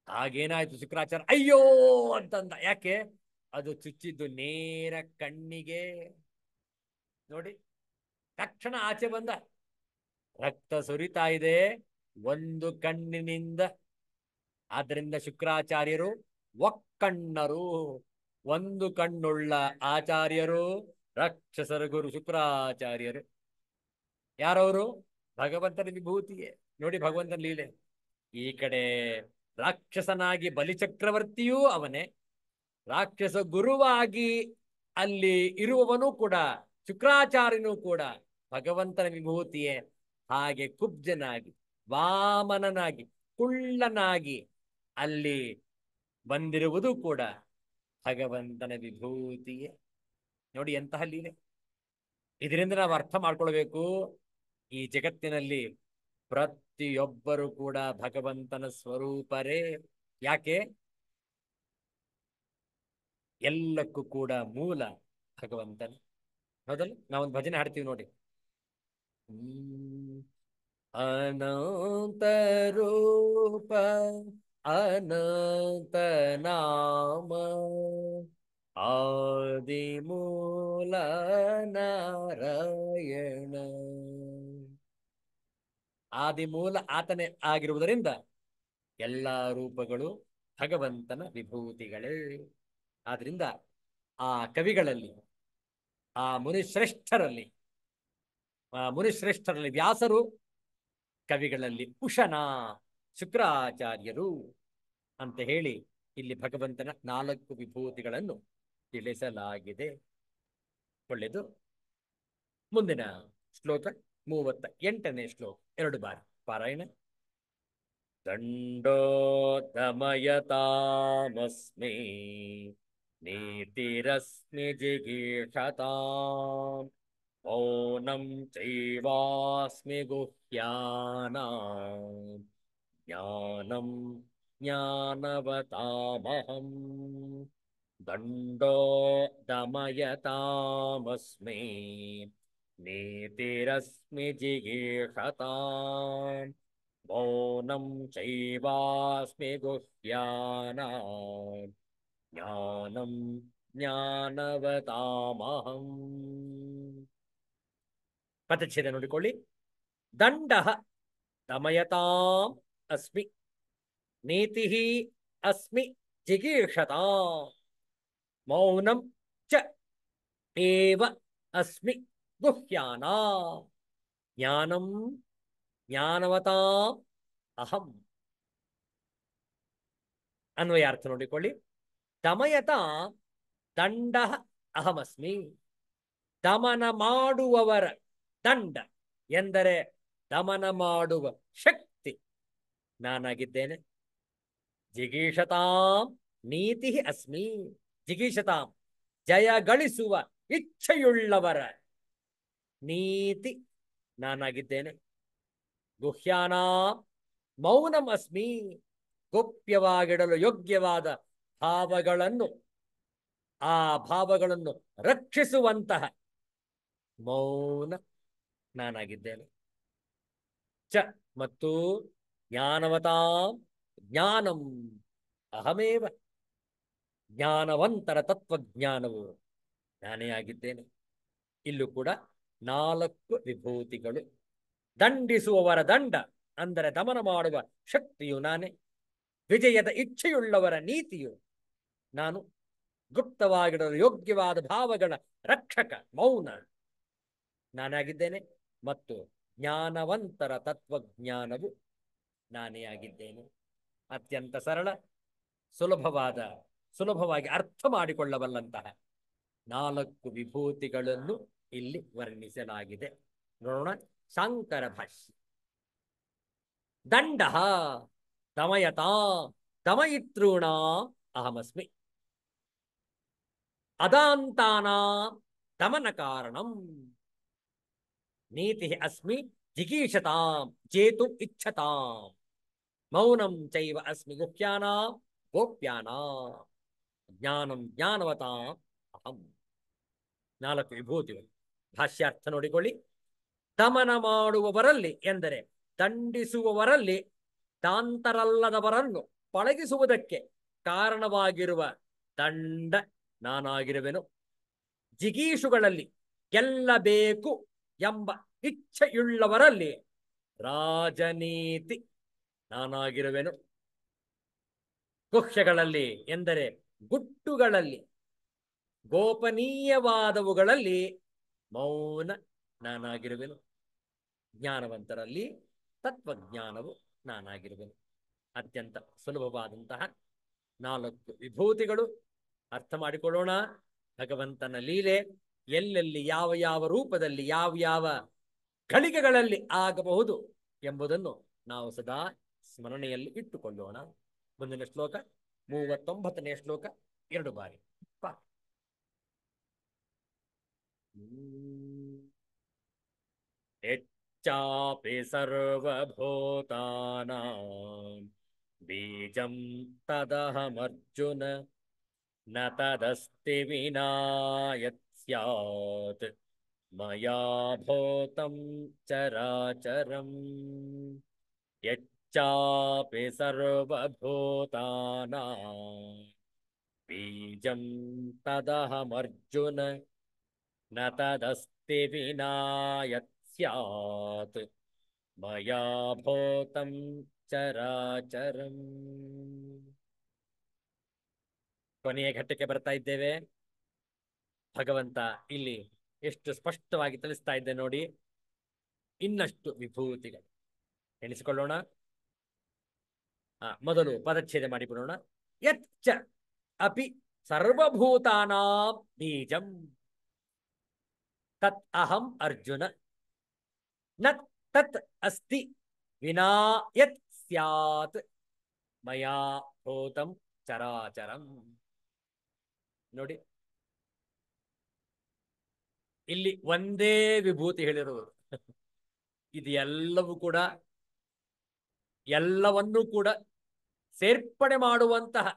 ಆಗೇನಾಯ್ತು? ಶುಕ್ರಾಚಾರ್ಯ ಅಯ್ಯೋ ಅಂತಂದ. ಯಾಕೆ? ಅದು ಚುಚ್ಚಿದ್ದು ನೇರ ಕಣ್ಣಿಗೆ. ನೋಡಿ, ತಕ್ಷಣ ಆಚೆ ಬಂದ. ರಕ್ತ ಸುರಿತಾ ಇದೆ ಒಂದು ಕಣ್ಣಿನಿಂದ. ಆದ್ರಿಂದ ಶುಕ್ರಾಚಾರ್ಯರು ಒಕ್ಕಣ್ಣರು. ಒಂದು ಕಣ್ಣುಳ್ಳ ಆಚಾರ್ಯರು ರಾಕ್ಷಸರ ಗುರು ಶುಕ್ರಾಚಾರ್ಯರು. ಯಾರವರು? ಭಗವಂತನ ವಿಭೂತಿಯೇ. ನೋಡಿ ಭಗವಂತನ ಲೀಲೆ. ಈ ಕಡೆ ರಾಕ್ಷಸನಾಗಿ ಬಲಿಚಕ್ರವರ್ತಿಯೂ ಅವನೇ, ರಾಕ್ಷಸ ಗುರುವಾಗಿ ಅಲ್ಲಿ ಇರುವವನು ಕೂಡ ಶುಕ್ರಾಚಾರ್ಯನೂ ಕೂಡ ಭಗವಂತನ ವಿಭೂತಿಯೇ. ಹಾಗೆ ಕುಬ್ಜನಾಗಿ ವಾಮನನಾಗಿ ಕುಳ್ಳನಾಗಿ ಅಲ್ಲಿ ಬಂದಿರುವುದು ಕೂಡ ಭಗವಂತನ ವಿಭೂತಿಯೇ. ನೋಡಿ ಎಂತಹ ಲೀಲೆ. ಇದರಿಂದ ನಾವು ಅರ್ಥ ಮಾಡ್ಕೊಳ್ಬೇಕು, ಈ ಜಗತ್ತಿನಲ್ಲಿ ಪ್ರತಿಯೊಬ್ಬರು ಕೂಡ ಭಗವಂತನ ಸ್ವರೂಪರೇ. ಯಾಕೆ? ಎಲ್ಲಕ್ಕೂ ಕೂಡ ಮೂಲ ಭಗವಂತನ. ಹೌದಲ್ಲ? ನಾವೊಂದು ಭಜನೆ ಹಾಡ್ತೀವಿ ನೋಡಿ. ಅನಂತ ರೂಪ ಅನಂತ ನಾಮ ಆದಿ ಮೂಲ ನಾರಾಯಣ. ಆದಿ ಮೂಲ ಆತನೇ ಆಗಿರುವುದರಿಂದ ಎಲ್ಲ ರೂಪಗಳು ಭಗವಂತನ ವಿಭೂತಿಗಳೇ. ಆದ್ರಿಂದ ಆ ಕವಿಗಳಲ್ಲಿ, ಆ ಮುನಿಶ್ರೇಷ್ಠರಲ್ಲಿ ವ್ಯಾಸರು, ಕವಿಗಳಲ್ಲಿ ಉಶನ ಶುಕ್ರಾಚಾರ್ಯರು ಅಂತ ಹೇಳಿ ಇಲ್ಲಿ ಭಗವಂತನ 4 ವಿಭೂತಿಗಳನ್ನು ತಿಳಿಸಲಾಗಿದೆ. ಒಳ್ಳೆಯದು. ಮುಂದಿನ ಶ್ಲೋಕ 38ನೇ ಶ್ಲೋಕ 2 ಬಾರಿ ಪಾರಾಯಣ. ದಂಡೋ ದಮಯತಾಮಸ್ಮಿ ನೀತಿರಸ್ಮಿ ಜಿಗೀಷತಾಂ ಮೌನಂ ಚೈವಾಸ್ಮಿ ಗುಹ್ಯಾನಾಂ ಜ್ಞಾನಂ ಜ್ಞಾನವತಾಮಹಂ. ದಂಡೋ ದಮಯತಾಮಸ್ಮಿ ನೀತಿರಸ್ಮಿ ಜಿಗೀಷತಾಂ ಮೌನಂ ಚೈವಾಸ್ಮಿ ಗುಹ್ಯಾನಾಂ ಜ್ಞಾನಂ ಜ್ಞಾನವತಾಮಹಂ. ಪದಚ್ಛೇದ ನೋಡಿಕೊಳ್ಳಿ. ದಂಡ ದಮಯತಾಂ ಅಸ್ಮಿ ನೀತಿ ಅಸ್ಮಿ ಜಿಗೀಷತಾಂ ಮೌನಂ ಚ ಏವ ಅಸ್ಮಿ ಗುಹ್ಯಾನಾಂ ಜ್ಞಾನಂ ಜ್ಞಾನವತಾಂ ಅಹಂ. ಅನ್ವಯಾರ್ಥ ನೋಡಿಕೊಳ್ಳಿ. ದಮಯತ ದಂಡ ಅಹಮಸ್ಮಿ. ದಮನ ಮಾಡುವವರ ದಂಡ ಎಂದರೆ ದಮನ ಮಾಡುವ ಶಕ್ತಿ ನಾನಾಗಿದ್ದೇನೆ. ಜಿಗೀಷತಾಂ ನೀತಿ ಅಸ್ಮಿ. ಜಿಗೀಷತಾಂ ಜಯ ಗಳಿಸುವ ಇಚ್ಛೆಯುಳ್ಳವರ ನೀತಿ ನಾನಾಗಿದ್ದೇನೆ. ಗುಹ್ಯಾನಾಂ ಮೌನಂ ಅಸ್ಮಿ. ಗೋಪ್ಯವಾಗಿಡಲು ಯೋಗ್ಯವಾದ ಭಾವಗಳನ್ನು, ಆ ಭಾವಗಳನ್ನು ರಕ್ಷಿಸುವಂತಹ ಮೌನ ನಾನಾಗಿದ್ದೇನೆ. ಚ ಮತ್ತು ಜ್ಞಾನವತಾಂ ಜ್ಞಾನಂ ಅಹಮೇವ. ಜ್ಞಾನವಂತರ ತತ್ವಜ್ಞಾನವು ನಾನೇ ಆಗಿದ್ದೇನೆ. ಇಲ್ಲೂ ಕೂಡ 4 ವಿಭೂತಿಗಳು. ದಂಡಿಸುವವರ ದಂಡ ಅಂದರೆ ದಮನ ಮಾಡುವ ಶಕ್ತಿಯು ನಾನೇ. ವಿಜಯದ ಇಚ್ಛೆಯುಳ್ಳವರ ನೀತಿಯು ನಾನು. ಗುಪ್ತವಾಗಿಡಲು ಯೋಗ್ಯವಾದ ಭಾವಗಳ ರಕ್ಷಕ ಮೌನ ನಾನಾಗಿದ್ದೇನೆ. ಮತ್ತು ಜ್ಞಾನವಂತರ ತತ್ವಜ್ಞಾನವು ನಾನೇ ಆಗಿದ್ದೇನೆ. ಅತ್ಯಂತ ಸರಳ, ಸುಲಭವಾಗಿ ಅರ್ಥ ಮಾಡಿಕೊಳ್ಳಬಲ್ಲಂತಹ 4 ವಿಭೂತಿಗಳನ್ನು ಇಲ್ಲಿ ವರ್ಣಿಸಲಾಗಿದೆ. ನೋಡೋಣ ಶಾಂಕರ ಭಾಷ್ಯ. ದಂಡ ದಮಯತಾ ದಮಯಿತೃಣ ಅಹಮಸ್ಮಿ. ಅದಾಂತಾನಾ ದಮನ ಕಾರಣಂ. ನೀತಿ ಅಸ್ಮಿ ಜಿಗೀಷತಾಂ ಜೇತು ಇಚ್ಛತಾಂ. ಮೌನಂ ಚೈವ ಅಸ್ಮಿ ಗುಹ್ಯಾನಾಂ ಗೋಪ್ಯಾನಾಂ. ಜ್ಞಾನಂ ಜ್ಞಾನವತಾಂ ಅಹಂ. 4 ವಿಭೂತಿಗಳು. ಭಾಷ್ಯಾರ್ಥ ನೋಡಿಕೊಳ್ಳಿ. ದಮನ ಮಾಡುವವರಲ್ಲಿ ಎಂದರೆ ದಂಡಿಸುವವರಲ್ಲಿ ತಾಂತರಲ್ಲದವರನ್ನು ಪಳಗಿಸುವುದಕ್ಕೆ ಕಾರಣವಾಗಿರುವ ದಂಡ ನಾನಾಗಿರುವೆನು. ಜಿಗೀಷುಗಳಲ್ಲಿ ಗೆಲ್ಲಬೇಕು ಎಂಬ ಇಚ್ಛೆಯುಳ್ಳವರಲ್ಲಿ ರಾಜನೀತಿ ನಾನಾಗಿರುವೆನು. ಗುಹ್ಯಗಳಲ್ಲಿ ಎಂದರೆ ಗುಟ್ಟುಗಳಲ್ಲಿ ಗೋಪನೀಯವಾದವುಗಳಲ್ಲಿ ಮೌನ ನಾನಾಗಿರುವೆನು. ಜ್ಞಾನವಂತರಲ್ಲಿ ತತ್ವಜ್ಞಾನವು ನಾನಾಗಿರುವೆನು. ಅತ್ಯಂತ ಸುಲಭವಾದಂತಹ 4 ವಿಭೂತಿಗಳು. ಅರ್ಥ ಮಾಡಿಕೊಳ್ಳೋಣ. ಭಗವಂತನ ಲೀಲೆ ಎಲ್ಲೆಲ್ಲಿ ಯಾವ ಯಾವ ರೂಪದಲ್ಲಿ ಯಾವ ಯಾವ ಘಳಿಗೆಗಳಲ್ಲಿ ಆಗಬಹುದು ಎಂಬುದನ್ನು ನಾವು ಸದಾ ಸ್ಮರಣೆಯಲ್ಲಿ ಇಟ್ಟುಕೊಳ್ಳೋಣ. ಮುಂದಿನ ಶ್ಲೋಕ 39ನೇ ಶ್ಲೋಕ 2 ಬಾರಿ. ಯಚ್ಚಾಪಿ ಸರ್ವಭೂತಾನಾಂ ಬೀಜಂ ತದಹಮರ್ಜುನ ನ ತದಸ್ತಿ ವಿನಾ ಯತ್ ಸ್ಯಾತ್ ಮಯಾ ಭೂತಂ ಚರಾಚರಂ. ಯಚ್ಚಾಪಿ ಸರ್ವಭೂತಾನಾಂ ಬೀಜಂ ತದಹಮರ್ಜುನ ನ ತದಸ್ತಿ ವಿನಾ ಯತ್ ಸ್ಯಾತ್ ಮಯಾ ಭೂತಂ ಚರಾಚರಂ. ಕೊನೆಯ ಘಟ್ಟಕ್ಕೆ ಬರ್ತಾ ಇದ್ದೇವೆ. ಭಗವಂತ ಇಲ್ಲಿ ಎಷ್ಟು ಸ್ಪಷ್ಟವಾಗಿ ತಿಳಿಸ್ತಾ ಇದ್ದೆ ನೋಡಿ. ಇನ್ನಷ್ಟು ವಿಭೂತಿಗಳು ಎಣಿಸಿಕೊಳ್ಳೋಣ. ಮೊದಲು ಪದಚ್ಛೇದ ಮಾಡಿಬಿಡೋಣ. ಯಚ್ಚ ಅಪಿ ಸರ್ವಭೂತಾನಾಂ ಬೀಜಂ ತತ್ ಅಹಂ ಅರ್ಜುನ ನ ತತ್ ಅಸ್ತಿ ವಿನಾ ಯತ್ ಸ್ಯಾತ್ ಮಯಾ ಭೂತಂ ಚರಾಚರಂ. ನೋಡಿ, ಇಲ್ಲಿ ಒಂದೇ ವಿಭೂತಿ ಹೇಳಿರುವುದು. ಇದು ಎಲ್ಲವನ್ನೂ ಕೂಡ ಸೇರ್ಪಡೆ ಮಾಡುವಂತಹ,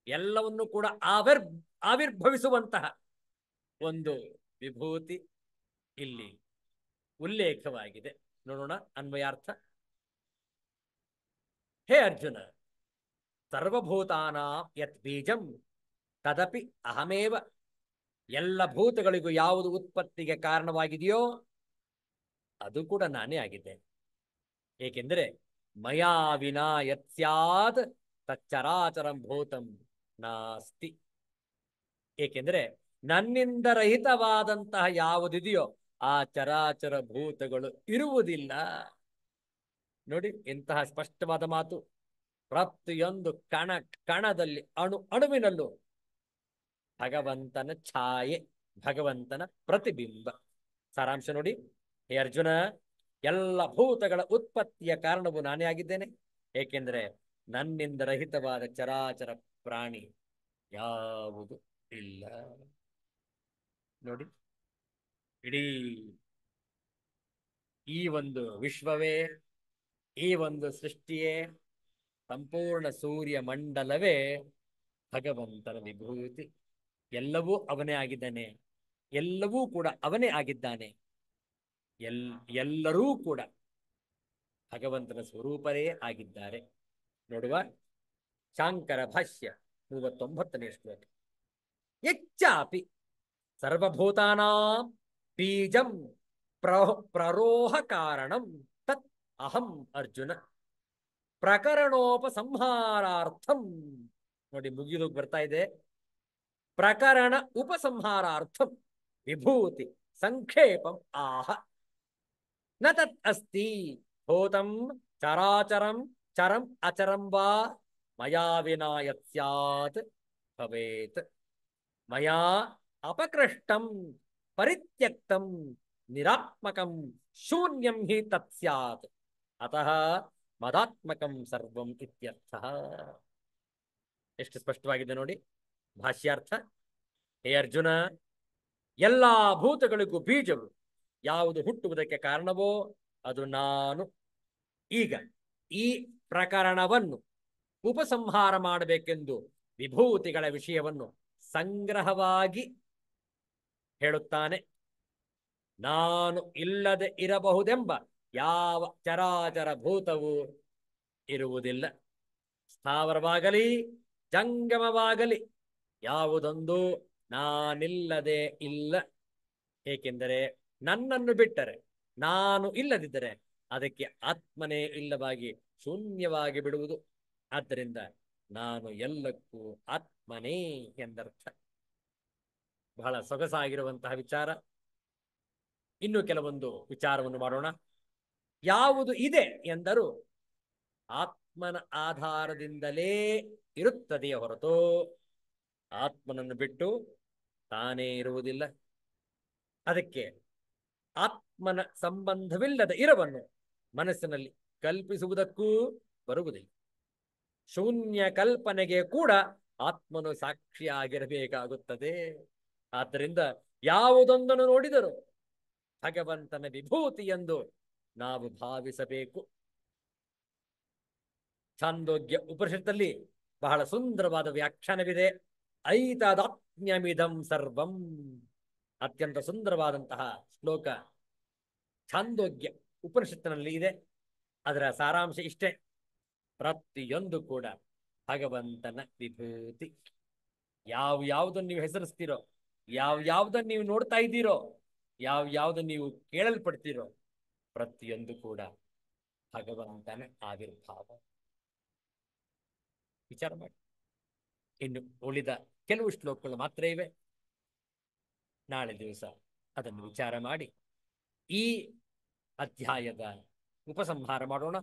ಎಲ್ಲವನ್ನೂ ಕೂಡ ಆವಿರ್ಭವಿಸುವಂತಹ ಒಂದು ವಿಭೂತಿ ಇಲ್ಲಿ ಉಲ್ಲೇಖವಾಗಿದೆ. ನೋಡೋಣ ಅನ್ವಯಾರ್ಥ. ಹೇ ಅರ್ಜುನ, ಸರ್ವಭೂತಾನಾಂ ಯತ್ ಬೀಜಂ ತದಪಿ ಅಹಮೇವ. ಎಲ್ಲ ಭೂತಗಳಿಗೂ ಯಾವುದು ಉತ್ಪತ್ತಿಗೆ ಕಾರಣವಾಗಿದೆಯೋ ಅದು ಕೂಡ ನಾನೇ ಆಗಿದ್ದೇನೆ. ಏಕೆಂದರೆ ಮಯಾ ವಿನಾ ಯತ್ ಸ್ಯಾತ್ ತಚ್ಚರಾಚರಂ ಭೂತಂ ನಾಸ್ತಿ. ಏಕೆಂದರೆ ನನ್ನಿಂದ ರಹಿತವಾದಂತಹ ಯಾವುದಿದೆಯೋ ಆ ಚರಾಚರ ಭೂತಗಳು ಇರುವುದಿಲ್ಲ. ನೋಡಿ, ಇಂತಹ ಸ್ಪಷ್ಟವಾದ ಮಾತು. ಪ್ರತಿಯೊಂದು ಕಣದಲ್ಲಿ ಅಣುವಿನಲ್ಲೂ ಭಗವಂತನ ಛಾಯೆ, ಭಗವಂತನ ಪ್ರತಿಬಿಂಬ. ಸಾರಾಂಶ ನೋಡಿ. ಹೇ ಅರ್ಜುನ, ಎಲ್ಲ ಭೂತಗಳ ಉತ್ಪತ್ತಿಯ ಕಾರಣವು ನಾನೇ ಆಗಿದ್ದೇನೆ. ಏಕೆಂದರೆ ನನ್ನಿಂದ ರಹಿತವಾದ ಚರಾಚರ ಪ್ರಾಣಿ ಯಾವುದು ಇಲ್ಲ. ನೋಡಿ, ಇಡೀ ಈ ಒಂದು ವಿಶ್ವವೇ, ಈ ಒಂದು ಸೃಷ್ಟಿಯೇ, ಸಂಪೂರ್ಣ ಸೂರ್ಯ ಮಂಡಲವೇ ಭಗವಂತನ ವಿಭೂತಿ. ಎಲ್ಲವೂ ಅವನೇ ಆಗಿದ್ದಾನೆ, ಎಲ್ಲವೂ ಕೂಡ ಅವನೇ ಆಗಿದ್ದಾನೆ. ಎಲ್ಲರೂ ಕೂಡ ಭಗವಂತನ ಸ್ವರೂಪರೇ ಆಗಿದ್ದಾರೆ. ನೋಡುವ ಶಾಂಕರ ಭಾಷ್ಯ 39ನೇ ಶ್ಲೋಕ. ಯಚ್ಚಾಪಿ ಸರ್ವಭೂತಾನಾಂ ಬೀಜಂ ಪ್ರರೋಹ ಕಾರಣಂ ತತ್ ಅಹಂ ಅರ್ಜುನ ಪ್ರಕರಣೋಪಸಂಹಾರಾರ್ಥಂ. ನೋಡಿ, ಮುಗಿದು ಬರ್ತಾ ಇದೆ. ಪ್ರಕರಣ ಉಪಸಂಹಾರಾರ್ಥಂ ವಿಭೂತಿ ಸಂಕ್ಷೇಪಂ ಆಹ. ನ ತತ್ ಅಸ್ತಿ ಭೂತಂ ಚರಾಚರಂ ಚರಂ ಅಚರಂ ವಾ ಮಯಾ ವಿನಾ ಯತ್ ಸ್ಯಾತ್ ಭವೇತ್. ಮಯಾ ಅಪಕೃಷ್ಟಂ ಪರಿತ್ಯಕ್ತಂ ನಿರಾತ್ಮಕಂ ಶೂನ್ಯಂ ಹಿ ತತ್ ಸ್ಯಾತ್ ಅತಃ ಮದಾತ್ಮಕಂ ಸರ್ವಂ ಇತ್ಯರ್ಥಃ. ಎಷ್ಟು ಸ್ಪಷ್ಟವಾಗಿದೆ ನೋಡಿ ಭಾಷ್ಯಾರ್ಥ. ಹೇ ಅರ್ಜುನ, ಎಲ್ಲಾ ಭೂತಗಳಿಗೂ ಬೀಜವು ಯಾವುದು ಹುಟ್ಟುವುದಕ್ಕೆ ಕಾರಣವೋ ಅದು ನಾನು. ಈಗ ಈ ಪ್ರಕರಣವನ್ನು ಉಪಸಂಹಾರ ಮಾಡಬೇಕೆಂದು ವಿಭೂತಿಗಳ ವಿಷಯವನ್ನು ಸಂಗ್ರಹವಾಗಿ ಹೇಳುತ್ತಾನೆ. ನಾನು ಇಲ್ಲದೆ ಇರಬಹುದೆಂಬ ಯಾವ ಚರಾಚರ ಭೂತವೂ ಇರುವುದಿಲ್ಲ. ಸ್ಥಾವರವಾಗಲಿ ಜಂಗಮವಾಗಲಿ ಯಾವುದೊಂದು ನಾನಿಲ್ಲದೆ ಇಲ್ಲ. ಏಕೆಂದರೆ ನನ್ನನ್ನು ಬಿಟ್ಟರೆ, ನಾನು ಇಲ್ಲದಿದ್ದರೆ ಅದಕ್ಕೆ ಆತ್ಮನೇ ಇಲ್ಲವಾಗಿ ಶೂನ್ಯವಾಗಿ ಬಿಡುವುದು. ಆದ್ದರಿಂದ ನಾನು ಎಲ್ಲಕ್ಕೂ ಆತ್ಮನೇ ಎಂದರ್ಥ. ಬಹಳ ಸೊಗಸಾಗಿರುವಂತಹ ವಿಚಾರ. ಇನ್ನು ಕೆಲವೊಂದು ವಿಚಾರವನ್ನು ಮಾಡೋಣ. ಯಾವುದು ಇದೆ ಎಂದರೂ ಆತ್ಮನ ಆಧಾರದಿಂದಲೇ ಇರುತ್ತದೆಯೇ ಹೊರತು ಆತ್ಮನನ್ನು ಬಿಟ್ಟು ತಾನೇ ಇರುವುದಿಲ್ಲ. ಅದಕ್ಕೆ ಆತ್ಮನ ಸಂಬಂಧವಿಲ್ಲದ ಇರವನ್ನು ಮನಸ್ಸಿನಲ್ಲಿ ಕಲ್ಪಿಸುವುದಕ್ಕೂ ಬರುವುದಿಲ್ಲ. ಶೂನ್ಯ ಕಲ್ಪನೆಗೆ ಕೂಡ ಆತ್ಮನು ಸಾಕ್ಷಿಯಾಗಿರಬೇಕಾಗುತ್ತದೆ. ಆದ್ದರಿಂದ ಯಾವುದೊಂದನ್ನು ನೋಡಿದರೂ ಭಗವಂತನ ವಿಭೂತಿ ಎಂದು ನಾವು ಭಾವಿಸಬೇಕು. ಛಾಂದೋಗ್ಯ ಉಪನಿಷತ್ತಲ್ಲಿ ಬಹಳ ಸುಂದರವಾದ ವ್ಯಾಖ್ಯಾನವಿದೆ. ಐತದಾತ್ಮ್ಯಮಿದಂ ಸರ್ವಂ. ಅತ್ಯಂತ ಸುಂದರವಾದಂತಹ ಶ್ಲೋಕ ಛಾಂದೋಗ್ಯ ಉಪನಿಷತ್ತಿನಲ್ಲಿ ಇದೆ. ಅದರ ಸಾರಾಂಶ ಇಷ್ಟೇ: ಪ್ರತಿಯೊಂದು ಕೂಡ ಭಗವಂತನ ವಿಭೂತಿ. ಯಾವುದನ್ನು ನೀವು ಹೆಸರಿಸ್ತೀರೋ, ಯಾವುದನ್ನು ನೀವು ನೋಡ್ತಾ ಇದ್ದೀರೋ, ಯಾವುದನ್ನು ನೀವು ಕೇಳಲ್ಪಡ್ತೀರೋ, ಪ್ರತಿಯೊಂದು ಕೂಡ ಭಗವಂತನ ಆವಿರ್ಭಾವ. ವಿಚಾರ ಮಾಡಿ. ಇನ್ನು ಉಳಿದ ಕೆಲವು ಶ್ಲೋಕಗಳು ಮಾತ್ರ ಇವೆ. ನಾಳೆ ದಿವಸ ಅದನ್ನು ವಿಚಾರ ಮಾಡಿ ಈ ಅಧ್ಯಾಯದ ಉಪಸಂಹಾರ ಮಾಡೋಣ.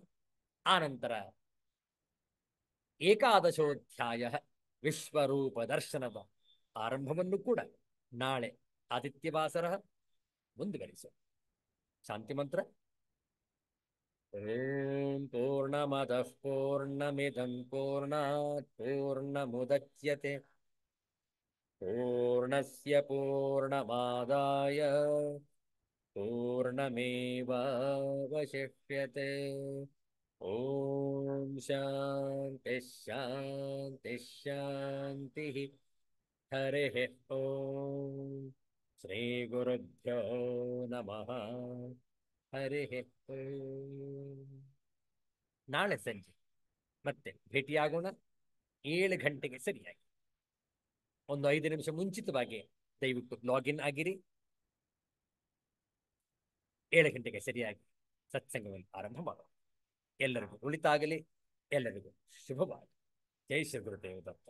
ಆನಂತರ ಏಕಾದಶೋಧ್ಯಾಯ ವಿಶ್ವರೂಪ ದರ್ಶನದ ಆರಂಭವನ್ನು ಕೂಡ ನಾಳೆ ಆದಿತ್ಯವಾಸರ ಮುಂದುವರಿಸೋಣ. ಶಾಂತಿ ಮಂತ್ರ. ಓಂ ಪೂರ್ಣಮದಃ ಪೂರ್ಣಮಿದಂ ಪೂರ್ಣಾತ್ ಪೂರ್ಣಮುದಚ್ಯತೆ ಪೂರ್ಣಸ್ಯ ಪೂರ್ಣಮಾದಾಯ ಪೂರ್ಣಮೇವಾವಶಿಷ್ಯತೆ. ಓಂ ಶಾಂತಿ ಶಾಂತಿ ಶಾಂತಿ. ಹರಿಃ ಓಂ. ಶ್ರೀ ಗುರುಭ್ಯೋ ನಮಃ. ಹರಿಃ ಓಂ. ನಾಳೆ ಸಂಜೆ ಮತ್ತೆ ಭೇಟಿಯಾಗೋಣ 7 ಗಂಟೆಗೆ ಸರಿಯಾಗಿ. ಒಂದು 5 ನಿಮಿಷ ಮುಂಚಿತವಾಗಿ ದಯವಿಟ್ಟು ಲಾಗಿನ್ ಆಗಿರಿ. 7 ಗಂಟೆಗೆ ಸರಿಯಾಗಿ ಸತ್ಸಂಗವನ್ನು ಆರಂಭ ಮಾಡೋಣ. ಎಲ್ಲರಿಗೂ ಒಳಿತಾಗಲಿ. ಎಲ್ಲರಿಗೂ ಶುಭವಾಗಲಿ. ಜೈ ಶ್ರೀ ಗುರುದೇವ ದತ್ತ.